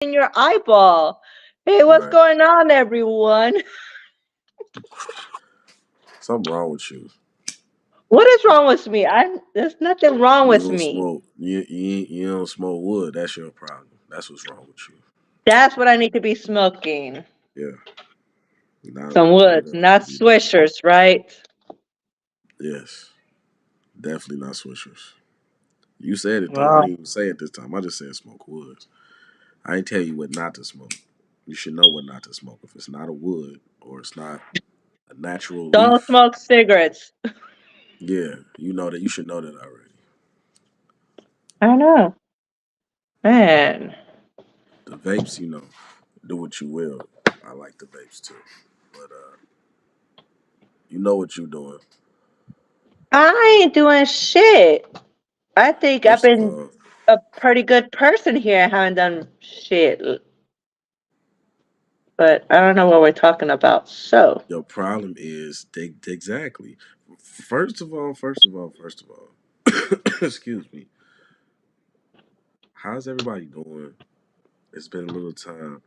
in your eyeball. Hey, what's Right. going on, everyone? Something wrong with you. What is wrong with me? There's nothing wrong You with don't me. smoke. You don't smoke wood. That's your problem. That's what's wrong with you. That's what I need to be smoking. Yeah. Not Some not woods, a not weed or something. swishers, right? Yes. Definitely not swishers. You said it though. I Well, didn't even say it this time. I just said smoke woods. I ain't tell you what not to smoke. You should know what not to smoke. If it's not a wood or it's not a natural don't leaf, smoke cigarettes. yeah, you know that. You should know that already. I don't know. Man, The vapes, do what you will. I like the vapes too, but you know what you doing. I ain't doing shit. I think I've First of been all, a pretty good person here. I haven't done shit, but I don't know what we're talking about. So, your problem is exactly. First of all, excuse me. How's everybody doing? It's been a little time.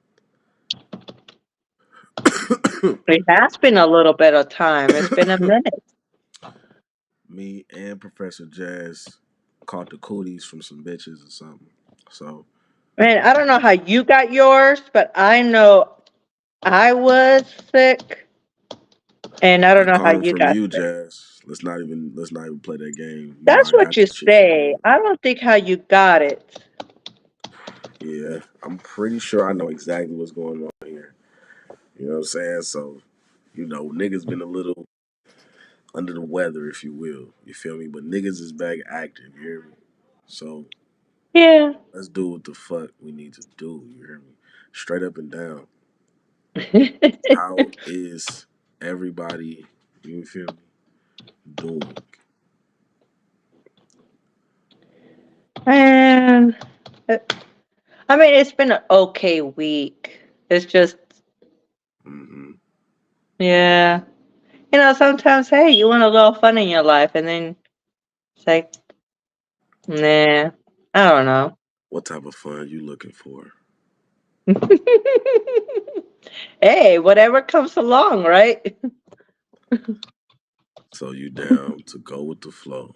it has been a little bit of time. It's been a minute. Me and Professor Jazz caught the cooties from some bitches or something. So Man, I don't know how you got yours, but I know I was sick, and I I don't know how caught them you from got you, sick. Jazz. Let's not even play that game. You know That's I what got you that shit from say. you. I don't think how you got it. Yeah, I'm pretty sure I know exactly what's going on here. You know what I'm saying? So, niggas been a little under the weather, if you will. You feel me? But niggas is back active, you hear me? So Yeah. let's do what the fuck we need to do, you hear me? Straight up and down. How is everybody, you feel me, doing? And I mean, it's been an okay week. It's just, Hmm. yeah. Sometimes, hey, you want a little fun in your life, and then it's like, nah, I don't know. What type of fun you looking for? Hey, whatever comes along, right? So you down to go with the flow.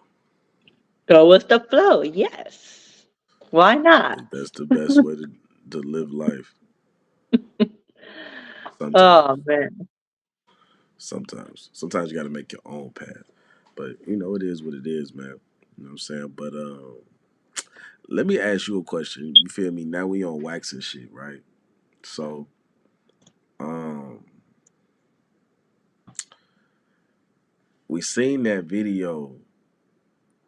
Go with the flow. Yes. Why not? Think that's the best way to live life. Oh Sometimes. man. Sometimes you got to make your own path. But it is what it is, man. You know what I'm saying? But let me ask you a question. You feel me? Now we on wax and shit, right? So um, we seen that video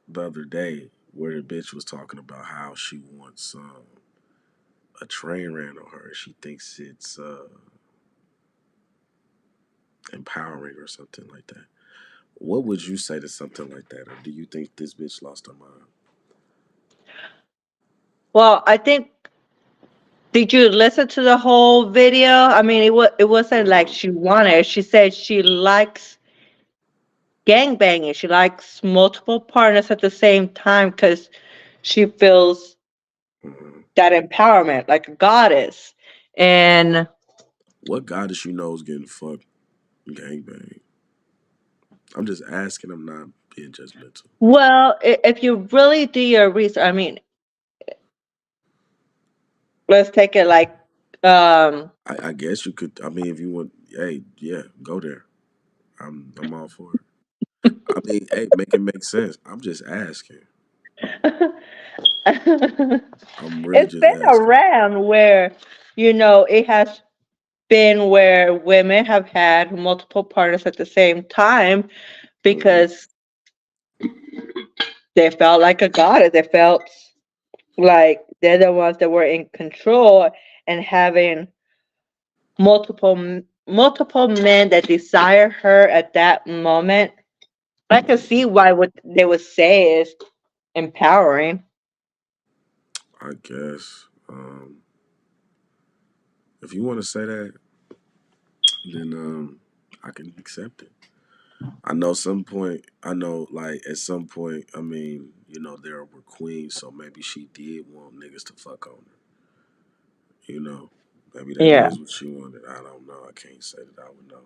the other day where the bitch was talking about how she wants a train ran on her. She thinks it's empowering or something like that. What would you say to something like that, or do you think this bitch lost her mind? Well, I think. Did you listen to the whole video? I mean, it wasn't like Uh-huh. she wanted. She said she likes gangbanging. She likes multiple partners at the same time because she feels Uh-huh. that empowerment, like a goddess. And What goddess you know is getting fucked gangbang? I'm just asking. I'm not being judgmental. well, if you really do your research, I mean, let's take it like, um, I guess you could. I mean, if you want, hey, yeah, go there. I'm all for it. I mean, hey, make it make sense. I'm just asking. I'm really it's just been asking. around where it has been where women have had multiple partners at the same time Hmm. because they felt like a goddess. They felt like they're the ones that were in control and having multiple men that desire her at that moment. I can see why what they would say is empowering. I guess if you want to say that, then I can accept it. I know some point. I know like at some point. I mean, there were queens, so maybe she did want niggas to fuck on her. You know, maybe that Yeah. is what she wanted. I don't know. I can't say that I would know.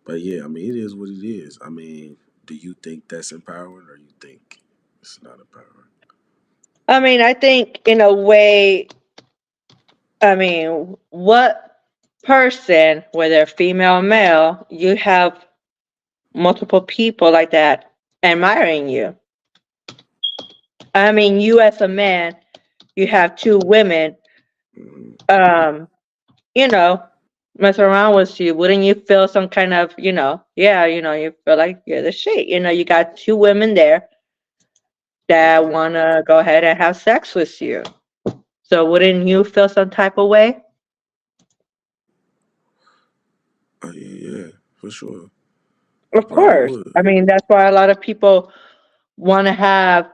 But yeah, I mean, it is what it is. I mean, do you think that's empowering, or you think it's not empowering? I mean, I think in a way, I mean, what person, whether female or male, you have multiple people like that admiring you. I mean, you as a man, you have two women, Hmm. um, you know, mess around with you. Wouldn't you feel some kind of, yeah, you feel like you're the shit. You got two women there that Hmm. want to go ahead and have sex with you. So wouldn't you feel some type of way? Oh yeah, yeah, for sure. I Of probably course. would. I mean, that's why a lot of people want to have,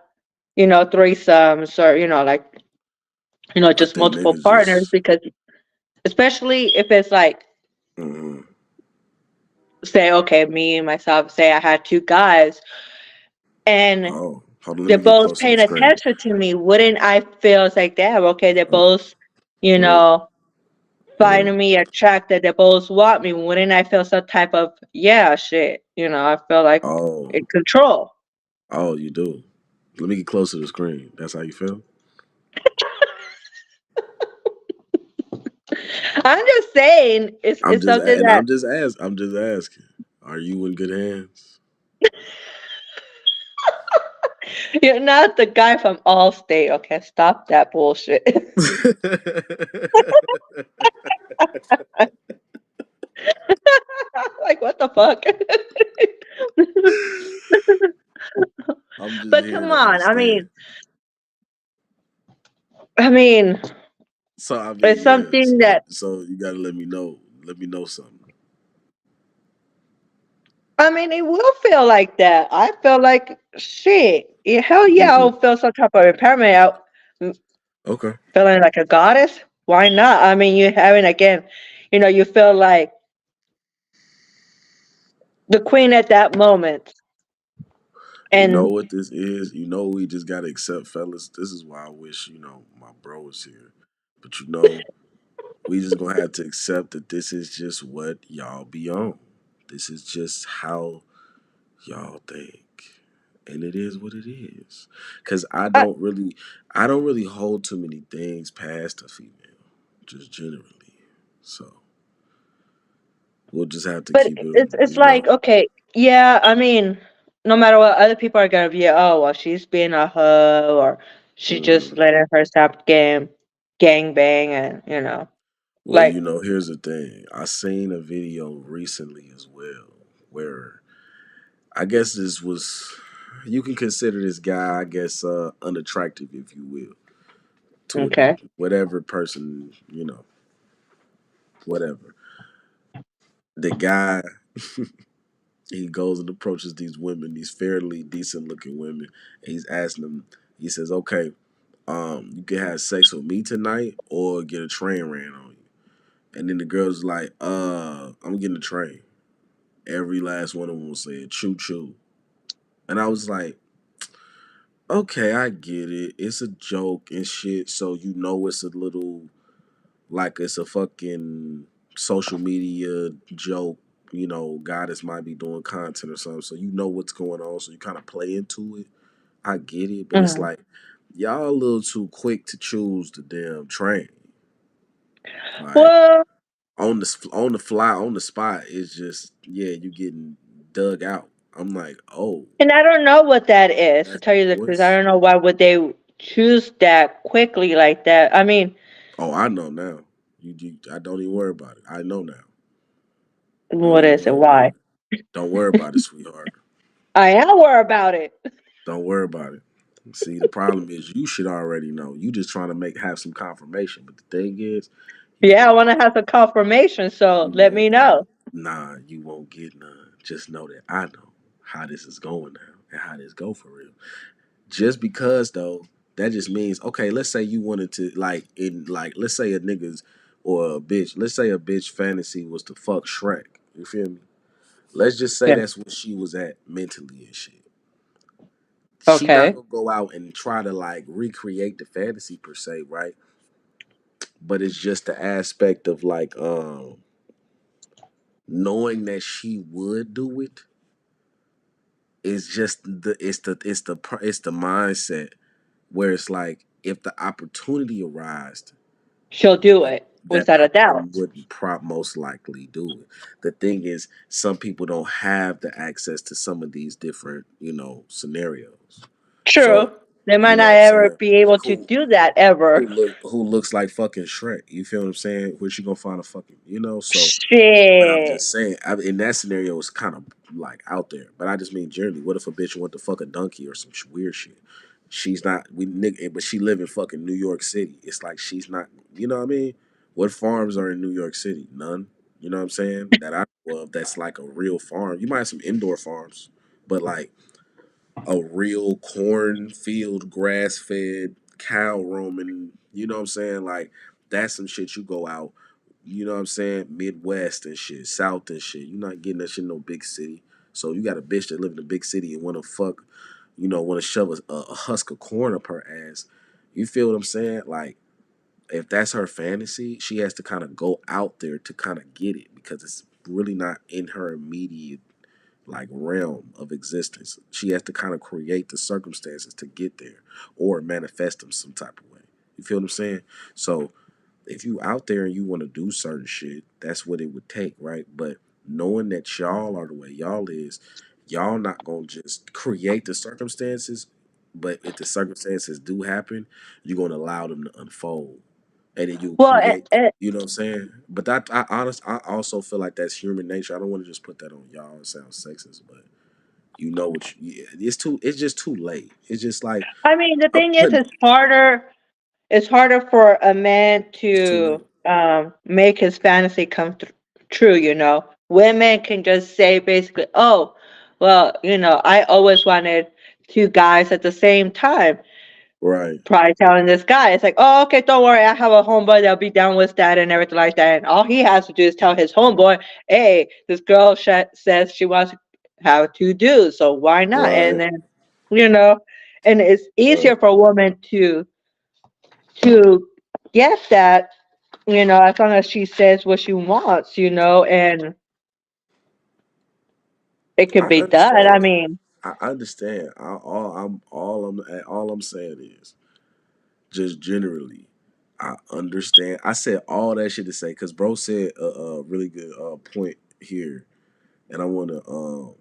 threesomes or, like, I just think multiple niggas partners just. because especially if it's like, Hmm. say, okay, me and myself, say I had two guys and Oh, hold on. Let they're me get both close to the paying screen. attention to me, wouldn't I feel it's like, damn, okay, they're Uh, both, you uh, know, uh. finding me attracted, they both want me, wouldn't I feel some type of, yeah, shit, I feel like Oh, in control. oh, you do. Let me get close to the screen. That's how you feel. I'm just saying, it's something And that I'm just asking. Are you in good hands? you're not the guy from Allstate. Okay, stop that bullshit. Like, what the fuck? I'm just But here come to on, understand. I mean, So I mean, it's yes. something that So you gotta let me know. Let me know something. it will feel like that. I feel like shit. Yeah, hell yeah, Hmm. I'll feel some type of impairment out Okay. feeling like a goddess. Why not? I mean, you having again, you feel like the queen at that moment. You know And what this is? You know we just gotta accept, fellas. This is why I wish, my bro was here. But we just gonna have to accept that this is just what y'all be on. This is just how y'all think. And it is what it is. Cause I, I don't really hold too many things past a female. Just generally. So we'll just have to but keep it, it's like, okay, yeah, no matter what other people are gonna be, oh well, she's being a hoe or she just mm. letting herself gang bang and Well, like here's the thing. I seen a video recently as well where I guess this was you can consider this guy, I guess, unattractive, if you will, to a okay. nigga. Whatever person, whatever. The guy he goes and approaches these women, these fairly decent looking women, and he's asking them, he says, okay, you can have sex with me tonight or get a train ran on you. And then the girl's like, I'm getting a train. Every last one of them said choo choo. And I was like, okay, I get it. It's a joke and shit. So it's a little like it's a fucking social media joke. Goddess might be doing content or something. So you know what's going on. So you kind of play into it. I get it. But it's Mhm. like, y'all a little too quick to choose the damn train. Like, Well, on the fly, on the spot, it's just, yeah, you getting dug out. I'm like, oh, and I don't know what that is, to that tell you the truth. I what's don't know why would they choose that quickly like that. oh, I know now. I don't even worry about it. I know now. Don't What even is it? worry about Why? it. Don't worry about it, sweetheart. I am worried about it. Don't worry about it. See, the problem is you should already know. You just trying to have some confirmation. But the thing is, you Yeah, I won't want to have some confirmation, so you let me won't get know. nah, you won't get none. Just know that I know how this is going now and how this go for real. Just because though, that just means okay, let's say you wanted to let's say a nigga's or a bitch, let's say a bitch fantasy was to fuck Shrek. You feel me? Let's just say Yeah. that's what she was at mentally and shit. She not Okay. gonna go out and try to like recreate the fantasy per se, right? but it's just the aspect of like knowing that she would do it is just it's the mindset where it's like if the opportunity arises, She'll do that it that without a doubt. person would most likely do it. The thing is, some people don't have the access to some of these different, scenarios. True. So, They might you know not what I'm ever saying? be able to Who do that ever. who looks like fucking Shrek? You feel what I'm saying? Where she gonna find a fucking, So, but I'm Shit. just saying, in that scenario, it's kind of like out there. But I just mean generally, what if a bitch want to fuck a donkey or some weird shit? She's not but she live in fucking New York City. It's like she's not. You know what I mean? What farms are in New York City? None. You know what I'm saying? That I know of. That's like a real farm. You might have some indoor farms, but like a real cornfield, grass fed, cow roaming, you know what I'm saying? Like that's some shit you go out, you know what I'm saying, Midwest and shit, South and shit. You're not getting that shit in no big city. So you got a bitch that live in a big city and wanna fuck, wanna shove a husk of corn up her ass. You feel what I'm saying? Like if that's her fantasy, she has to kind of go out there to kind of get it because it's really not in her immediate like realm of existence. She has to kind of create the circumstances to get there or manifest them some type of way. You feel what I'm saying? So if you out there and you want to do certain shit, that's what it would take, right? But knowing that y'all are the way y'all is, y'all not gonna just create the circumstances, but if the circumstances do happen, you're gonna allow them to unfold. And then you Well, create, you know what I'm saying? But I also feel like that's human nature. I don't want to just put that on y'all. It sounds sexist, but it's just too late. It's just like I mean, the I'm thing is, putting it's harder for a man it's too to late. make his fantasy come true, you know. Women can just say basically, oh, well, I always wanted two guys at the same time. Right. Probably telling this guy, it's like, oh, okay, don't worry, I have a homeboy that'll be down with that and everything like that. And all he has to do is tell his homeboy, hey, this girl says she wants to have two dudes, so why not? And Right. then, you know, and it's easier Right. for a woman to get that, as long as she says what she wants, and it can I be done. I understand. mean, I understand. All I'm saying is just generally. I understand. I said all that shit to say because bro said a really good point here, and I want to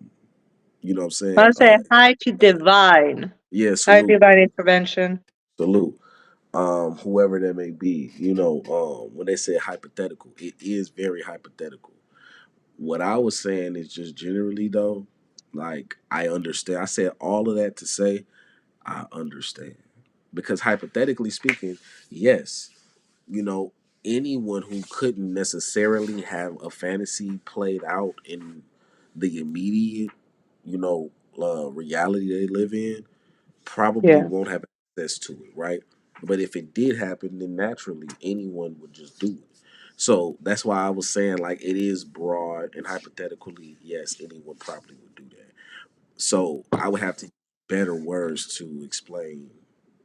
you know what I'm saying, I say hi to divine, yeah, hi salute, divine intervention. salute. Whoever that may be, when they say hypothetical, it is very hypothetical. What I was saying is just generally though, like I understand. I said all of that to say I understand. Because hypothetically speaking, yes, you know, anyone who couldn't necessarily have a fantasy played out in the immediate, reality they live in probably Yeah. won't have access to it, right? But if it did happen, then naturally anyone would just do it. So that's why I was saying like it is broad and hypothetically, yes, anyone probably would do that. So I would have to use better words to explain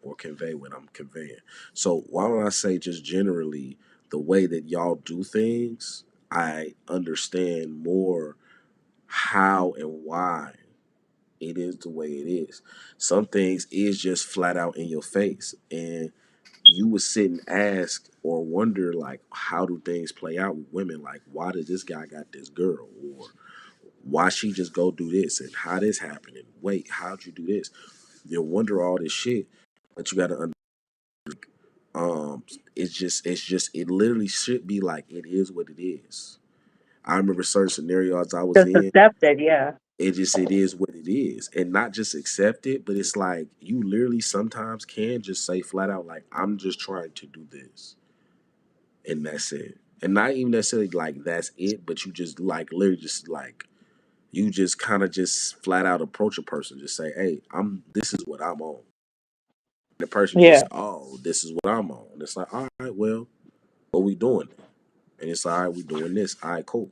or convey what I'm conveying. So why don't I say just generally the way that y'all do things, I understand more how and why it is the way it is. Some things is just flat out in your face. And you would sit and ask or wonder like how do things play out with women? Like why does this guy got this girl? Or why she just go do this and how this happened and wait, how'd you do this? You'll wonder all this shit, but you gotta it's just it literally should be like it is what it is. I remember certain scenarios I was Just in, accepted, yeah. it is what it is. And not just accept it, but it's like you literally sometimes can just say flat out like I'm just trying to do this. And that's it. And not even necessarily like that's it, but you just like literally just like you just kind of just flat out approach a person, just say, "Hey, I'm. This is what I'm on." And the person just, Yeah. "Oh, this is what I'm on." And it's like, "All right, well, what we doing?" And it's like, "All right, we doing this. All right, cool."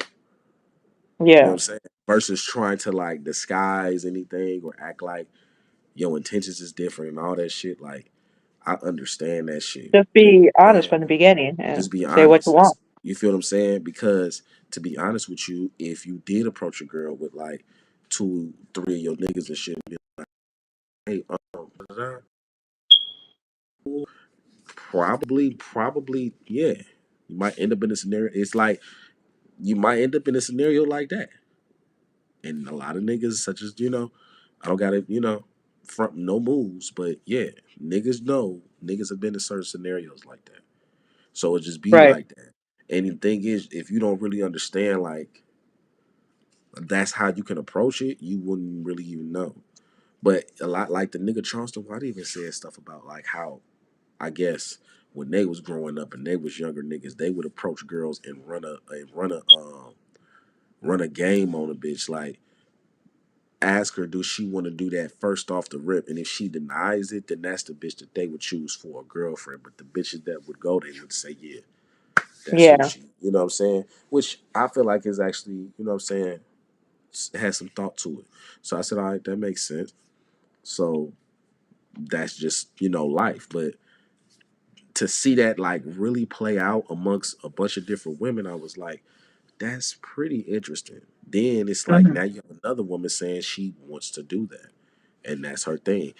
You know what Yeah. I'm saying? Versus trying to like disguise anything or act like your intentions is different and all that shit. Like, I understand that shit. Just You know be what I'm honest saying? from the beginning Just and be say what you honest. want. You feel what I'm saying? Because to be honest with you, if you did approach a girl with like two, three of your niggas and shit, and be like, hey, probably, yeah. You might end up in a scenario. It's like you might end up in a scenario like that. And a lot of niggas, such as, I don't gotta, front no moves, but yeah, niggas know niggas have been in certain scenarios like that. So it just be Right. like that. And the thing is, if you don't really understand, like, that's how you can approach it, you wouldn't really even know. But a lot like the nigga Charleston White even said stuff about like how, I guess, when they was growing up and they was younger niggas, they would approach girls and run a game on a bitch, like ask her, do she want to do that first off the rip? And if she denies it, then that's the bitch that they would choose for a girlfriend. But the bitches that would go, they would say, yeah, that's who Yeah. she, you know what I'm saying? Which I feel like is actually, you know what I'm saying, has some thought to it. So I said, all right, that makes sense. So that's just, life. But to see that like really play out amongst a bunch of different women, I was like, that's pretty interesting. Then it's like Mhm. now you have another woman saying she wants to do that. And that's her thing.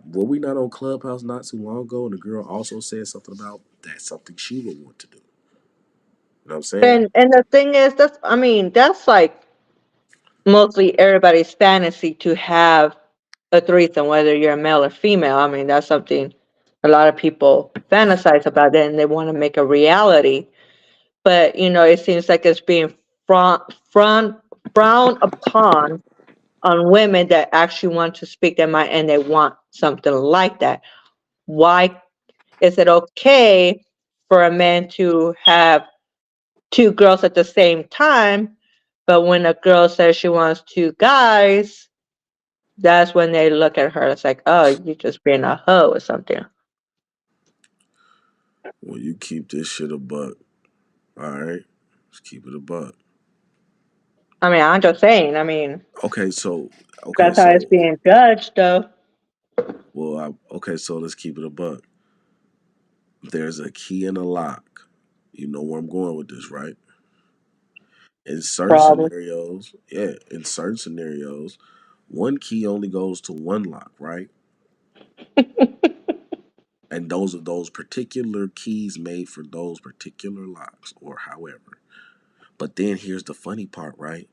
Were we not on Clubhouse not too long ago, and the girl also said something about that's something she would want to do. You know what I'm saying? And the thing is, that's I mean, that's like mostly everybody's fantasy to have a threesome, whether you're a male or female. I mean, that's something a lot of people fantasize about it and they want to make a reality. But it seems like it's being front, front frowned upon on women that actually want to speak their mind and they want something like that. Why is it okay for a man to have two girls at the same time, but when a girl says she wants two guys, that's when they look at her. It's like, oh, you just being a hoe or something. Well, you keep this shit a buck. All right, just keep it a buck. I mean, I'm just saying. I mean, Okay, so okay, that's how it's so being judged, though. okay, so let's keep it a buck. There's a key and a lock. You know where I'm going with this, right? In certain Probably. scenarios, yeah, in certain scenarios, one key only goes to one lock, right? And those are those particular keys made for those particular locks or however. But then here's the funny part, right?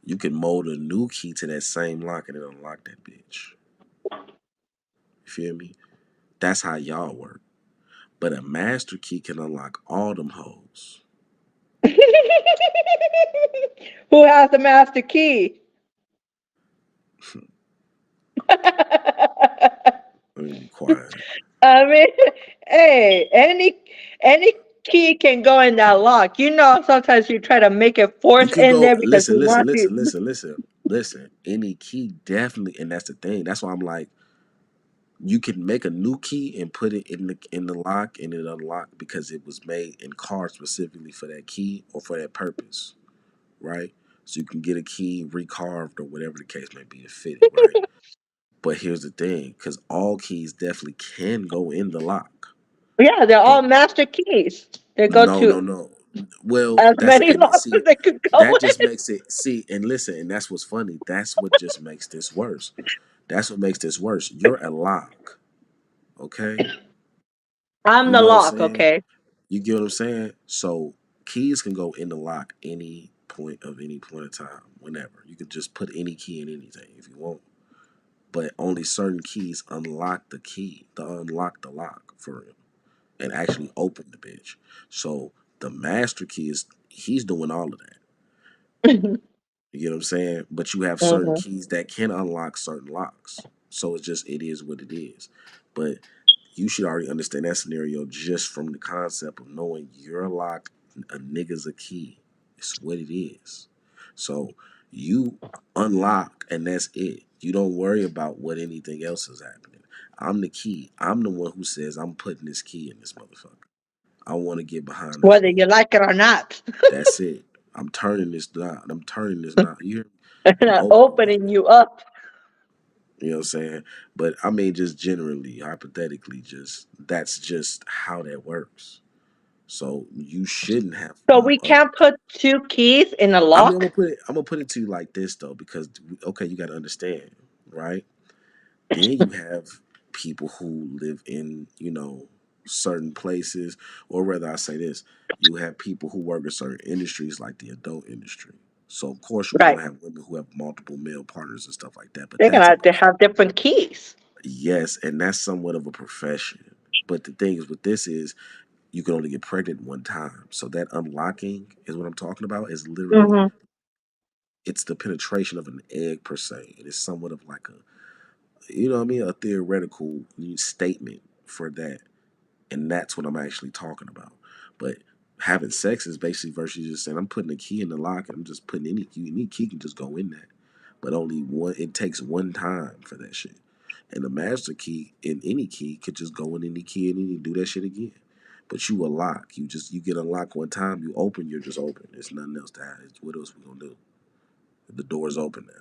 You can mold a new key to that same lock and it unlock that bitch. You feel me? That's how y'all work. But a master key can unlock all them hoes. Who has the master key? Let me be quiet. I mean, hey, any key can go in that lock. Sometimes you try to make it You force can in go there because listen, you listen, want to. listen, listen, listen, listen. Any key definitely, and that's the thing. That's why I'm like, you can make a new key and put it in the lock and it unlock because it was made and carved specifically for that key or for that purpose, right? So you can get a key recarved or whatever the case may be to fit it, right? But here's the thing, because all keys definitely can go in the lock, Yeah, they're but all master keys. They go no, to no, no. Well, as that's many and locks as see, they could go that just in. makes it see and listen, and that's what's funny. That's what just makes this worse. That's what makes this worse. You're a lock, okay? I'm You the know what I'm lock, saying? okay? You get what I'm saying? So keys can go in the lock any point of time, whenever. You could just put any key in anything if you want. But only certain keys unlock the key, to unlock the lock for real, and actually open the bitch. So the master key he's doing all of that. Mhm. You get what I'm saying? But you have certain Mhm. keys that can unlock certain locks. So it is what it is. But you should already understand that scenario just from the concept of knowing you're a lock, a nigga's a key. It's what it is. So you unlock and that's it. You don't worry about what anything else is happening. I'm the key. I'm the one who says I'm putting this key in this motherfucker. I want to get behind this Whether door. you like it or not. That's it. I'm turning this knot. I'm turning this knot. You hear me? I'm And opening this opening bitch. you up. You know what I'm saying? But I mean, just generally, hypothetically, just that's just how that works. So you shouldn't have. So we can't put two keys in a I mean, I'm gonna lock? put it. I'm gonna put it to you like this though, because okay, you got to understand, right? Then you have people who live in, certain places, or rather, I say this: you have people who work in certain industries, like the adult industry. So of course, you're Right. gonna have women who have multiple male partners and stuff like that. But They're that's gonna a have to have different keys. yes, and that's somewhat of a profession. But the thing is, with this is you can only get pregnant one time. So that unlocking is what I'm talking about. Is literally Hmm. it's the penetration of an egg per se. It is somewhat of like what I mean, a theoretical statement for that, and that's what I'm actually talking about. But having sex is basically versus just saying I'm putting a key in the lock and I'm just putting any key can just go in that, but only one. It takes one time for that shit, and the master key in any key could just go in any key and then you do that shit again. But you unlock, you get unlocked one time, you open, you're just open. There's nothing else to have. What else we gonna do? The door's open now.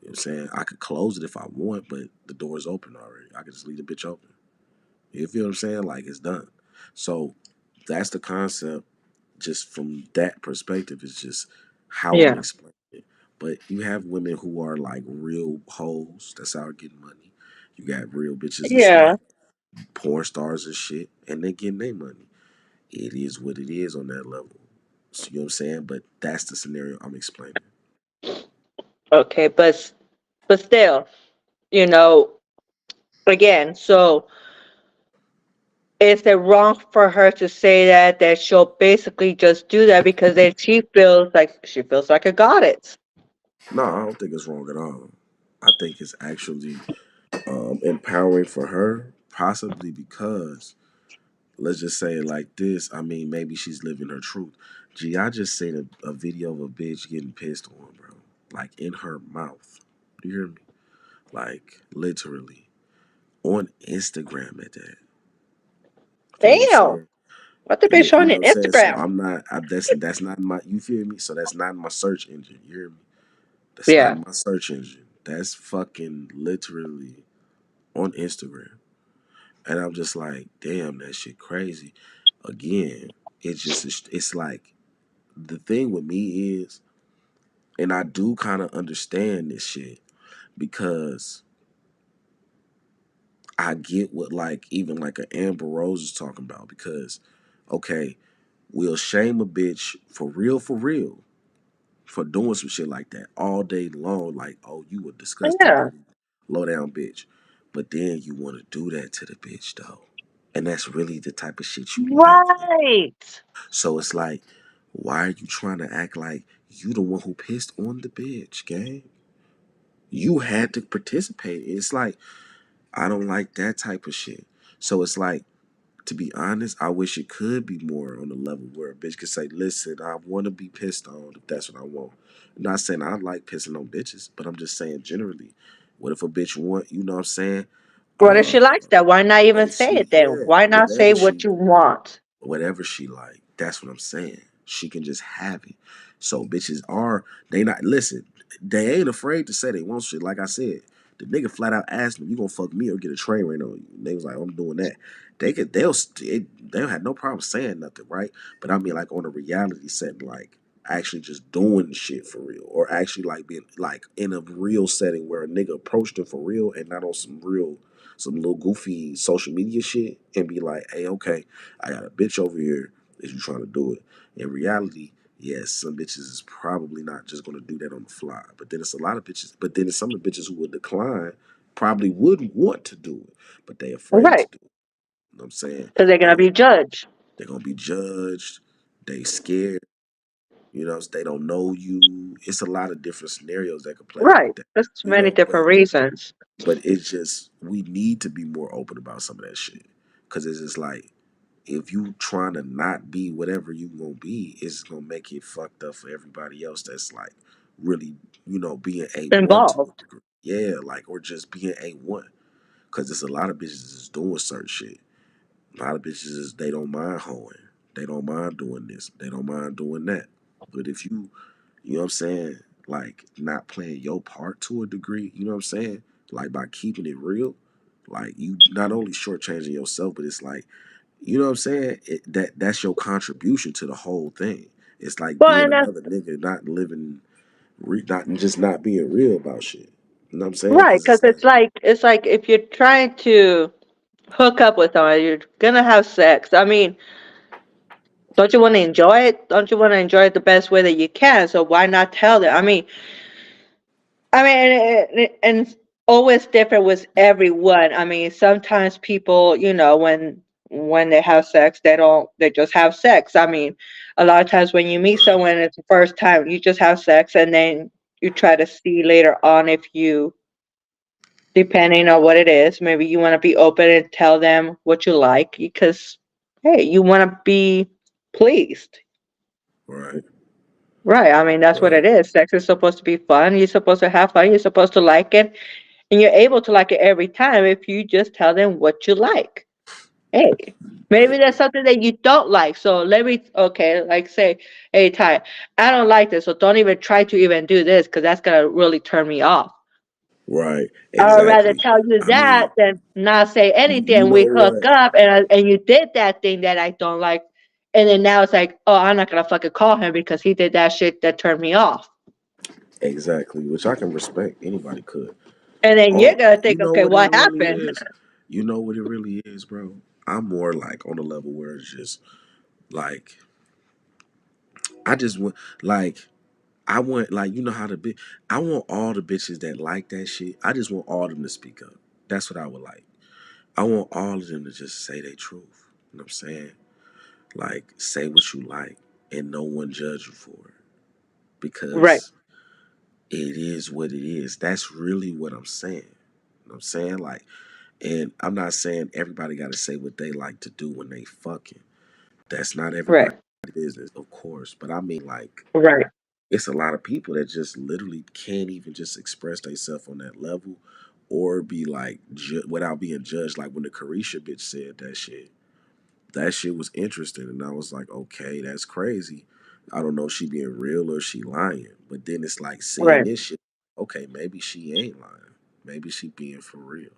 You know what I'm saying? I could close it if I want, but the door's open already. I could just leave the bitch open. You feel what I'm saying? Like it's done. So that's the concept. Just from that perspective, is just how I'm Yeah. explaining it. But you have women who are like real hoes that's out getting money. You got real bitches that's Yeah. like porn stars and shit, and they getting their money. It is what it is on that level. So, you know what I'm saying? But that's the scenario I'm explaining. Okay, but still, you know, again, so is it wrong for her to say that she'll basically just do that because then she feels like a goddess? No, I don't think it's wrong at all. I think it's actually empowering for her, possibly because let's just say it like this. I mean, maybe she's living her truth. Gee, I just seen a video of a bitch getting pissed on, bro. Like in her mouth. Do you hear me? Like literally on Instagram at that. Feel what I'm Damn. saying? What the bitch Yeah, you showing know on what I'm saying. So Instagram? I'm not. That's not my. You feel me? So that's not my search engine. You hear me? That's not Yeah. my search engine. That's fucking literally on Instagram. And I'm just like, damn, that shit crazy. Again, it's like the thing with me is, and I do kind of understand this shit because I get what like even like an Amber Rose is talking about because, okay, we'll shame a bitch for real, for doing some shit like that all day long. Like, oh, you a disgusting, Yeah. dirty, low down bitch. But then you want to do that to the bitch though. And that's really the type of shit you like. Right. So it's like, why are you trying to act like you the one who pissed on the bitch, gang? You had to participate. It's like, I don't like that type of shit. So it's like, to be honest, I wish it could be more on the level where a bitch could say, listen, I want to be pissed on if that's what I want. I'm not saying I like pissing on bitches, but I'm just saying generally. What if a bitch want, you know what I'm saying? What if she Uh, likes that? Why not what even if say she, it then? yeah, Why not say what you want? whatever she like. That's what I'm saying. She can just have it. So bitches are they not listen. They ain't afraid to say they want shit. Like I said, the nigga flat out asked me, "You gonna fuck me or get a train ran on you?" And they was like, "I'm doing that." They'll have no problem saying nothing, right? But I mean, like on a reality setting, like actually just doing shit for real, or actually like being like in a real setting where a nigga approached her for real and not on some little goofy social media shit and be like, "Hey, okay, I got a bitch over here. Is you trying to do it?" In reality, yes, some bitches is probably not just gonna do that on the fly. But then it's a lot of bitches. But then it's some of the bitches who would decline, probably would want to do it, but they afraid to Right. do it. You know what I'm saying? Because they're They gonna be judged. they're gonna be judged. They scared. You know, they don't know you. It's a lot of different scenarios that could play out Right. with that. There's You many know, different reasons. but it's just we need to be more open about some of that shit because it's just like if you trying to not be whatever you gonna be, it's gonna make it fucked up for everybody else that's like really, being A1 to a Involved. degree. Yeah, like or just being A1. Cause there's a lot of bitches that's doing certain shit. A lot of bitches is they don't mind hoeing. They don't mind doing this. They don't mind doing that. But if you know what I'm saying, like not playing your part to a degree, you know what I'm saying? Like by keeping it real, like you not only shortchanging yourself, but it's like, you know what I'm saying? That's your contribution to the whole thing. It's like Well, being and that's another nigga, not living, not just not being real about shit. You know what I'm saying? right, Because because it's like, it's like if you're trying to hook up with someone, you're gonna have sex. I mean, don't you want to enjoy it? Don't you want to enjoy it the best way that you can? So why not tell them? I mean, and it's always different with everyone. I mean, sometimes people, when they have sex, they just have sex. I mean, a lot of times when you meet right, someone, it's the first time you just have sex, and then you try to see later on if you, depending on what it is, maybe you want to be open and tell them what you like because, hey, you want to be pleased. right, Right. I mean, that's what right, it is. Sex is supposed to be fun. You're supposed to have fun. You're supposed to like it. And you're able to like it every time if you just tell them what you like. Hey, maybe right, there's something that you don't like. So okay, like say, hey, Ty, I don't like this. So don't even try to even do this because that's going to really turn me off. right. I would rather Exactly. tell you I that mean, than not say anything. you And know we hook what? up and you did that thing that I don't like. And then now it's like, oh, I'm not going to fucking call him because he did that shit that turned me off. Exactly, which I can respect. Anybody could. And then you're Oh, gonna you think, know okay, what it what really happened? is? You know what it really is, bro? I'm more like on a level where it's just like I just want like I want like you know how to be. I want all the bitches that like that shit. I just want all of them to speak up. That's what I would like. I want all of them to just say their truth. You know what I'm saying? Like say what you like and no one judge you for it Right, because it is what it is. That's really what I'm saying. You know what I'm saying? Like, and I'm not saying everybody got to say what they like to do when they fucking. That's not right, everybody's business, of course. But I mean, like, right, it's a lot of people that just literally can't even just express themselves on that level or be like, without being judged. Like when the Carisha bitch said that shit was interesting. And I was like, okay, that's crazy. I don't know if she being real or she lying. But then it's like seeing right. this shit, okay, maybe she ain't lying. Maybe she being for real.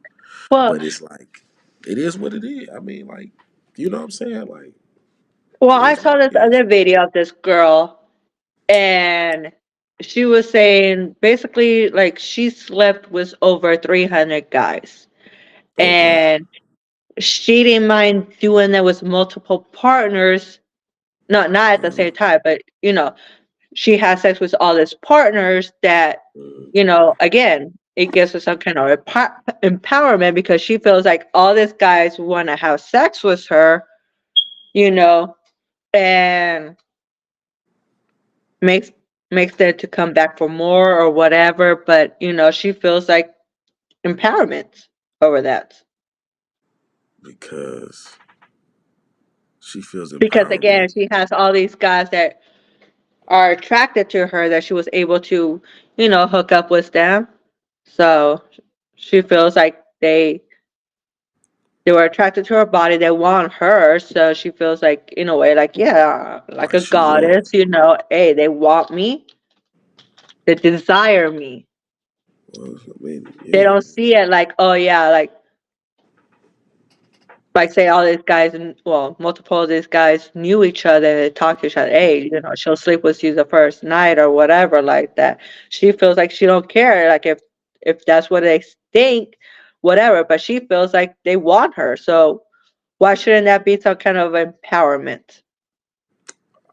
Well, But it's like, it is what it is. I mean, like, you know what I'm saying? Like, it I is what saw this it is. other video of this girl, and she was saying basically like she slept with over 300 guys, Oh, God. and she didn't mind doing that with multiple partners. Not at the Uh, same time, but she has sex with all these partners that, uh, again, it gives her some kind of empowerment because she feels like all these guys want to have sex with her, you know, and makes makes them to come back for more or whatever. But she feels like empowerment over that because she feels because again, empowerment. she has all these guys that are attracted to her that she was able to, hook up with them. So she feels like they were attracted to her body. They want her, so she feels like, in a way, like, yeah, like Like, a she want. goddess. Hey, they want me. They desire me. Well, I mean, They yeah. don't see it like, oh yeah, like say all these guys and well, multiple of these guys knew each other. They talked to each other. Hey, she'll sleep with you the first night or whatever like that. She feels like she don't care. Like if that's what they think, whatever. But she feels like they want her. So why shouldn't that be some kind of empowerment?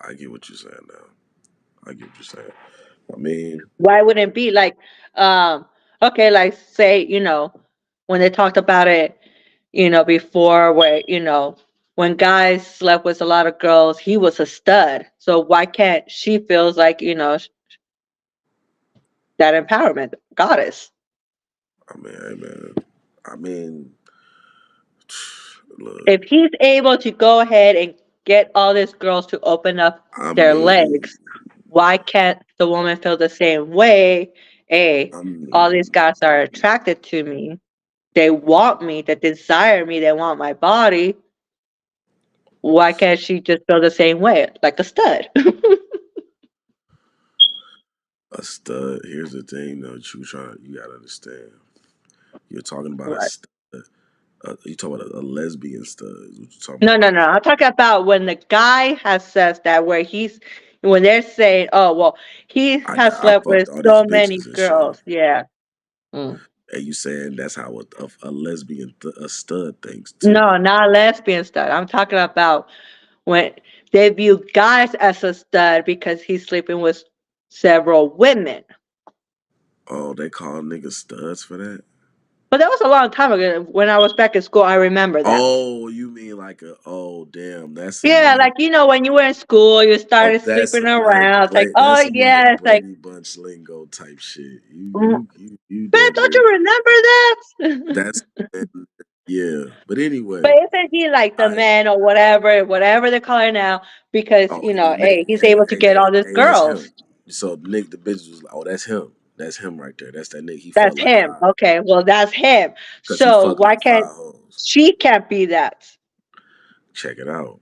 I get what you're saying now. I get what you're saying. I mean, Why wouldn't it be like, um, okay, like say, when they talked about it, before where, when guys slept with a lot of girls, he was a stud. So why can't she feels like, that empowerment goddess? hey, man. I mean, look, If he's able to go ahead and get all these girls to open up I their mean, legs, why can't the woman feel the same way? Hey, I all these mean, guys are attracted to me. They want me, they desire me, they want my body. Why can't she just feel the same way? Like a stud. a stud. Here's the thing, though. You gotta understand. You're talking about a Right. stud. You talking about a lesbian stud? Is what you talking No, about, no, right? no. I'm talking about when the guy has says that where when they're saying, oh, well, he has I slept with fucked all these so many bitches and shit. girls. Yeah. Mm. And you saying that's how a lesbian a stud thinks too? No, not lesbian stud. I'm talking about when they view guys as a stud because he's sleeping with several women. Oh, they call niggas studs for that? But that was a long time ago. When I was back in school, I remember that. Oh, you mean like oh damn, that's some Yeah, like like when you were in school, you oh started that's sleeping some like around. It's like, that's oh some like yeah, it's like, Brady Bunch lingo type shit. mm, You man, damn don't near you remember that? that's yeah. But But anyway, isn't he like the I man or whatever they call it now? Because oh he Nick hey, he's hey able to hey get all these that's girls. him. So Nick the bitch was like, oh that's him. That's him right there. That's that Nick. He fucked That's like him. 5 Okay, well that's him. because he So fucked why like can't 5 hoes. she can't be that? Check it out.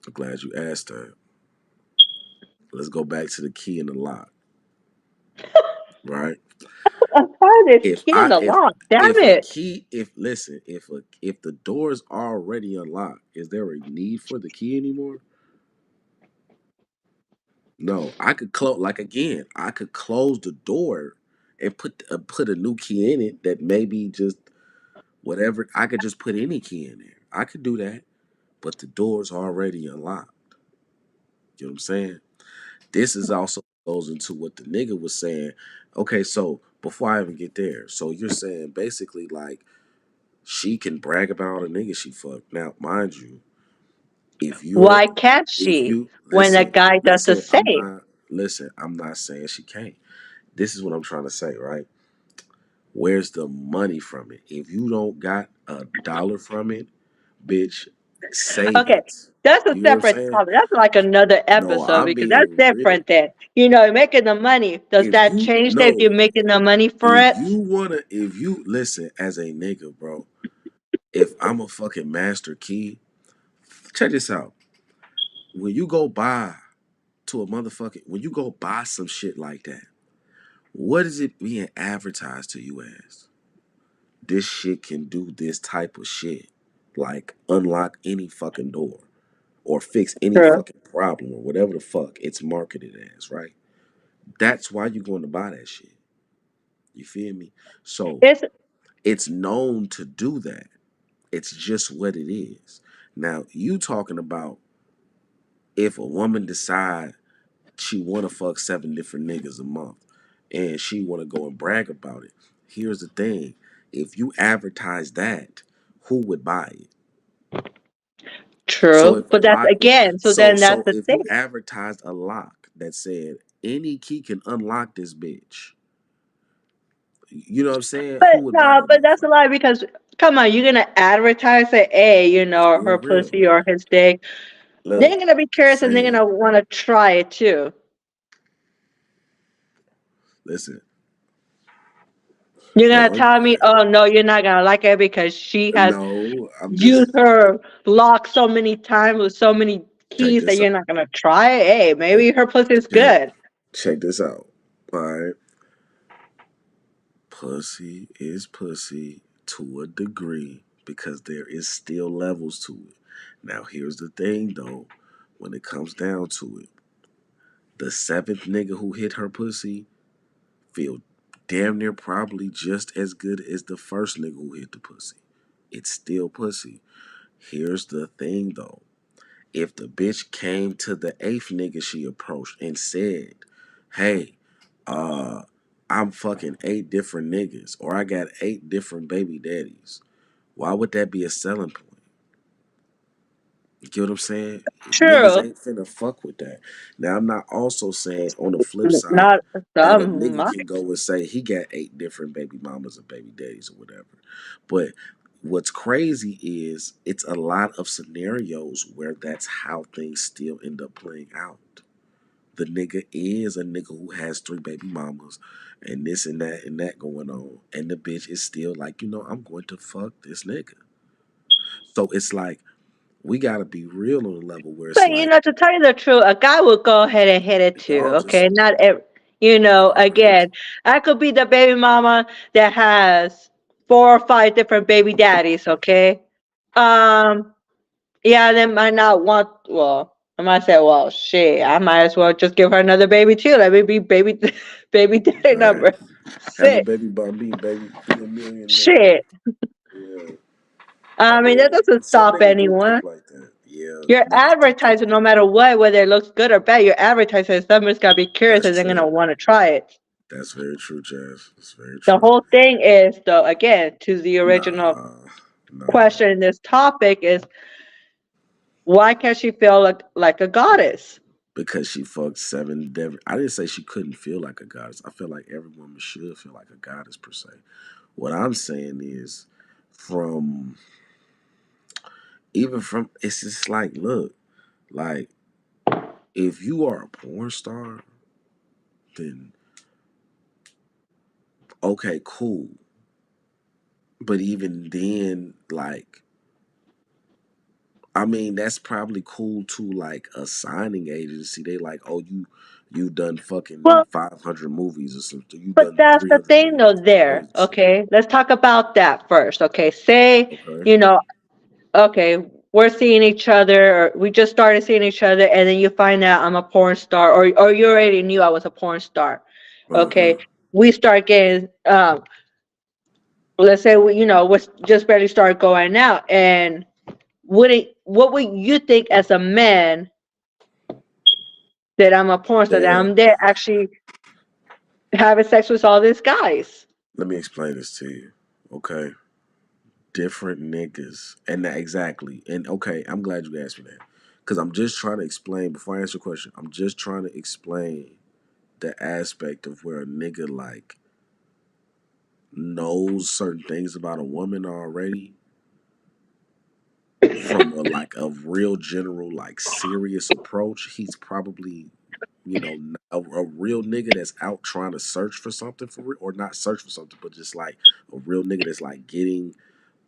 I'm glad you asked that. Let's go back to the key in the lock, right? I'm tired of this If kid in I the lock. Damn if a it. key if listen if the door is already unlocked, is there a need for the key anymore? No, I could close like again. I could close the door and put a new key in it that maybe just whatever. I could just put any key in there. I could do that, but the door's already unlocked. You know what I'm saying? This is also goes into what the nigga was saying. Okay, so before I even get there, so you're saying basically like she can brag about a nigga she fucked. Now, mind you, if you're Why can't if she you when a guy does the same? I'm not saying she can't. This is what I'm trying to say, right? Where's the money from it? If you don't got $1 from it, bitch, save Okay, it. that's a You know what I'm separate saying? topic. That's like another No, episode I'm because that's being real. different then. Making the money, does If that you change that if you're no, making the money for it? if you listen as a nigga, bro, if I'm a fucking master key, check this out. When you go buy when you go buy some shit like that, what is it being advertised to you as? This shit can do this type of shit. Like unlock any fucking door or fix any True. fucking problem or whatever the fuck it's marketed as, right? That's why you're going to buy that shit. You feel me? So It's it's known to do that. It's just what it is. Now, you talking about if a woman decide she want to fuck 7 different niggas a month and she want to go and brag about it. Here's the thing. If you advertise that, who would buy it? So true, if a but that's lock again. So then that's so the if thing. you advertised a lock that said any key can unlock this bitch, you know what I'm saying? Who But would buy no, that but that's a motherfucker? lie because come on, you're gonna advertise it, Just being her real, pussy or man. his dick. They're Look, gonna be I'm curious and they're saying, gonna want to try it too. listen, You're the gonna only tell me, oh no, you're not gonna like it because she has no, I'm used just her lock so many times with so many check keys that this out. you're not gonna try it. Hey, maybe her pussy is Check good. check this out. All right. Pussy is pussy to a degree because there is still levels to it. Now, here's the thing though, when it comes down to it, the 7th nigga who hit her pussy feel damn near probably just as good as the first nigga who hit the pussy. It's still pussy. Here's the thing though. If the bitch came to the 8th nigga she approached and said, hey, uh, I'm fucking 8 different niggas, or I got 8 different baby daddies. Why would that be a selling point? You get what I'm saying? Niggas True. ain't finna fuck with that. Now, I'm not also saying on the flip side Not that a some nigga much. can go and say he got 8 different baby mamas or baby daddies or whatever. But what's crazy is it's a lot of scenarios where that's how things still end up playing out. The nigga is a nigga who has 3 baby mamas and this and that going on. And the bitch is still like, I'm going to fuck this nigga. So it's like, we gotta be real on the level where it's But like, to tell you the truth, a guy will go ahead and hit it too. y'all just, Okay, not all right, again, I could be the baby mama that has 4 or 5 different baby daddies, okay? Yeah, they might not want. Well, I might say, well, shit, I might as well just give her another baby too. Let me be baby, baby daddy Right. number Have a 6. baby by me, baby. Be a millionaire. Shit. Yeah. I I mean, that mean, doesn't some stop niggas do anyone. think like that. Yeah, You're niggas do think advertising like no that. matter what, whether it looks good or bad. You're advertising. Someone's got to be curious That's and they're going to true. want to try it. That's very true, Jazz. That's very The true. whole thing is, though, again, to the original Nah, nah. question in this topic is why can't she feel like a goddess? Because she fucked 7 devil. I didn't say she couldn't feel like a goddess. I feel like every woman should feel like a goddess per se. What I'm saying is, from even from it's just like, look, like if you are a porn star, then okay, cool. But even then, like, I mean, that's probably cool to like a signing agency. They like, oh, you done fucking Well, 500 movies or something. You but done that's the 300 thing, though, movies. Oh, there. Okay, let's talk about that first. Okay, say, okay. you know, okay, we're seeing each other, or we just started seeing each other, and then you find out I'm a porn star, or you already knew I was a porn star. Uh huh. Okay, we start getting, let's say we just barely start going out, and what would you think as a man that I'm a porn star, that Damn. I'm there actually having sex with all these guys? Let me explain this to you. Okay. Different niggas. And that exactly. And okay, I'm glad you asked me that. Because I'm just trying to explain, before I answer your question, I'm just trying to explain the aspect of where a nigga like knows certain things about a woman already from a like a real general, like serious approach. He's probably, a real nigga that's out trying to search for something for real, or not search for something, but just like a real nigga that's like getting,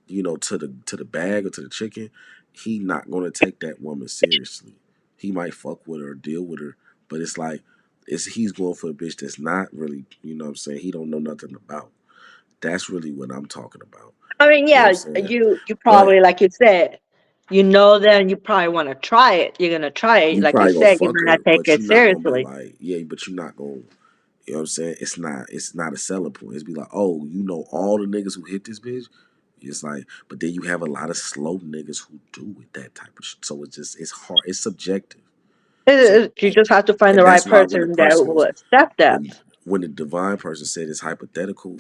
to the bag or to the chicken. He not gonna take that woman seriously. He might fuck with her or deal with her, but it's like he's going for a bitch that's not really, what I'm saying, he don't know nothing about. That's really what I'm talking about. I mean, You know what I'm yeah, saying? you But probably, like you said, them, you probably want to try it. You're gonna try it, you like you probably gonna said. You fuck might not her, take but it you're not gonna be seriously. like, yeah, but you're not gonna, you know what I'm saying? It's not a selling point. It's be like, oh, all the niggas who hit this bitch. It's like, but then you have a lot of slow niggas who do with that type of shit. So it's hard. It's subjective. So You just have to find and the right that's why when the person that person will accept that. when the divine person said it's hypothetical,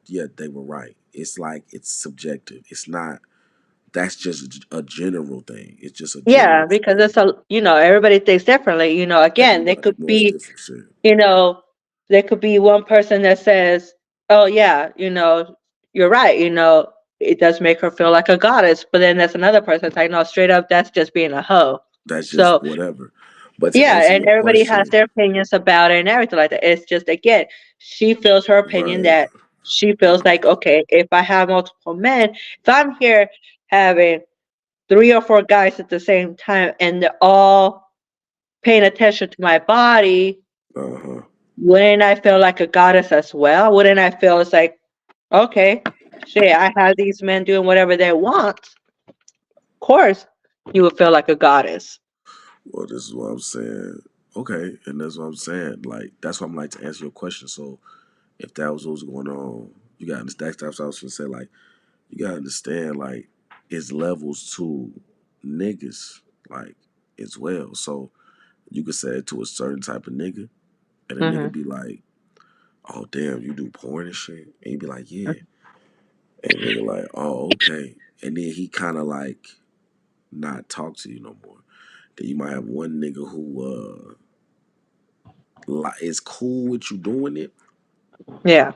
yeah, they were right. It's like it's subjective. It's not. That's just a general thing. It's just a Yeah, general because thing. everybody thinks differently. Again, they Everybody could knows be, different shit. you know, there could be one person that says, "Oh yeah, you're right. It does make her feel like a goddess," but then there's another person that's like, "No, straight up, that's just being a hoe." That's just So whatever. But to yeah, answer and your everybody has question, their opinions about it and everything like that. It's just, again, she feels her opinion right? that she feels like, okay, if I have multiple men, if I'm here having 3 or 4 guys at the same time and they're all paying attention to my body, Uh huh. wouldn't I feel like a goddess as well? Wouldn't I feel it's like, okay, shit, I have these men doing whatever they want? Of course, you would feel like a goddess. Well, this is what I'm saying. Okay, and that's what I'm saying. Like that's what I'm like to answer your question. So if that was what was going on, you got to understand. That's what I was gonna say. Like you gotta understand. Like it's levels to niggas. Like as well. So you could say it to a certain type of nigga, and a nigga Hmm. be like, "Oh damn, you do porn and shit," and you be like, "Yeah," and the nigga like, "Oh okay," and then he kind of like not talk to you no more. Then you might have one nigga who is cool with you doing it, Yeah.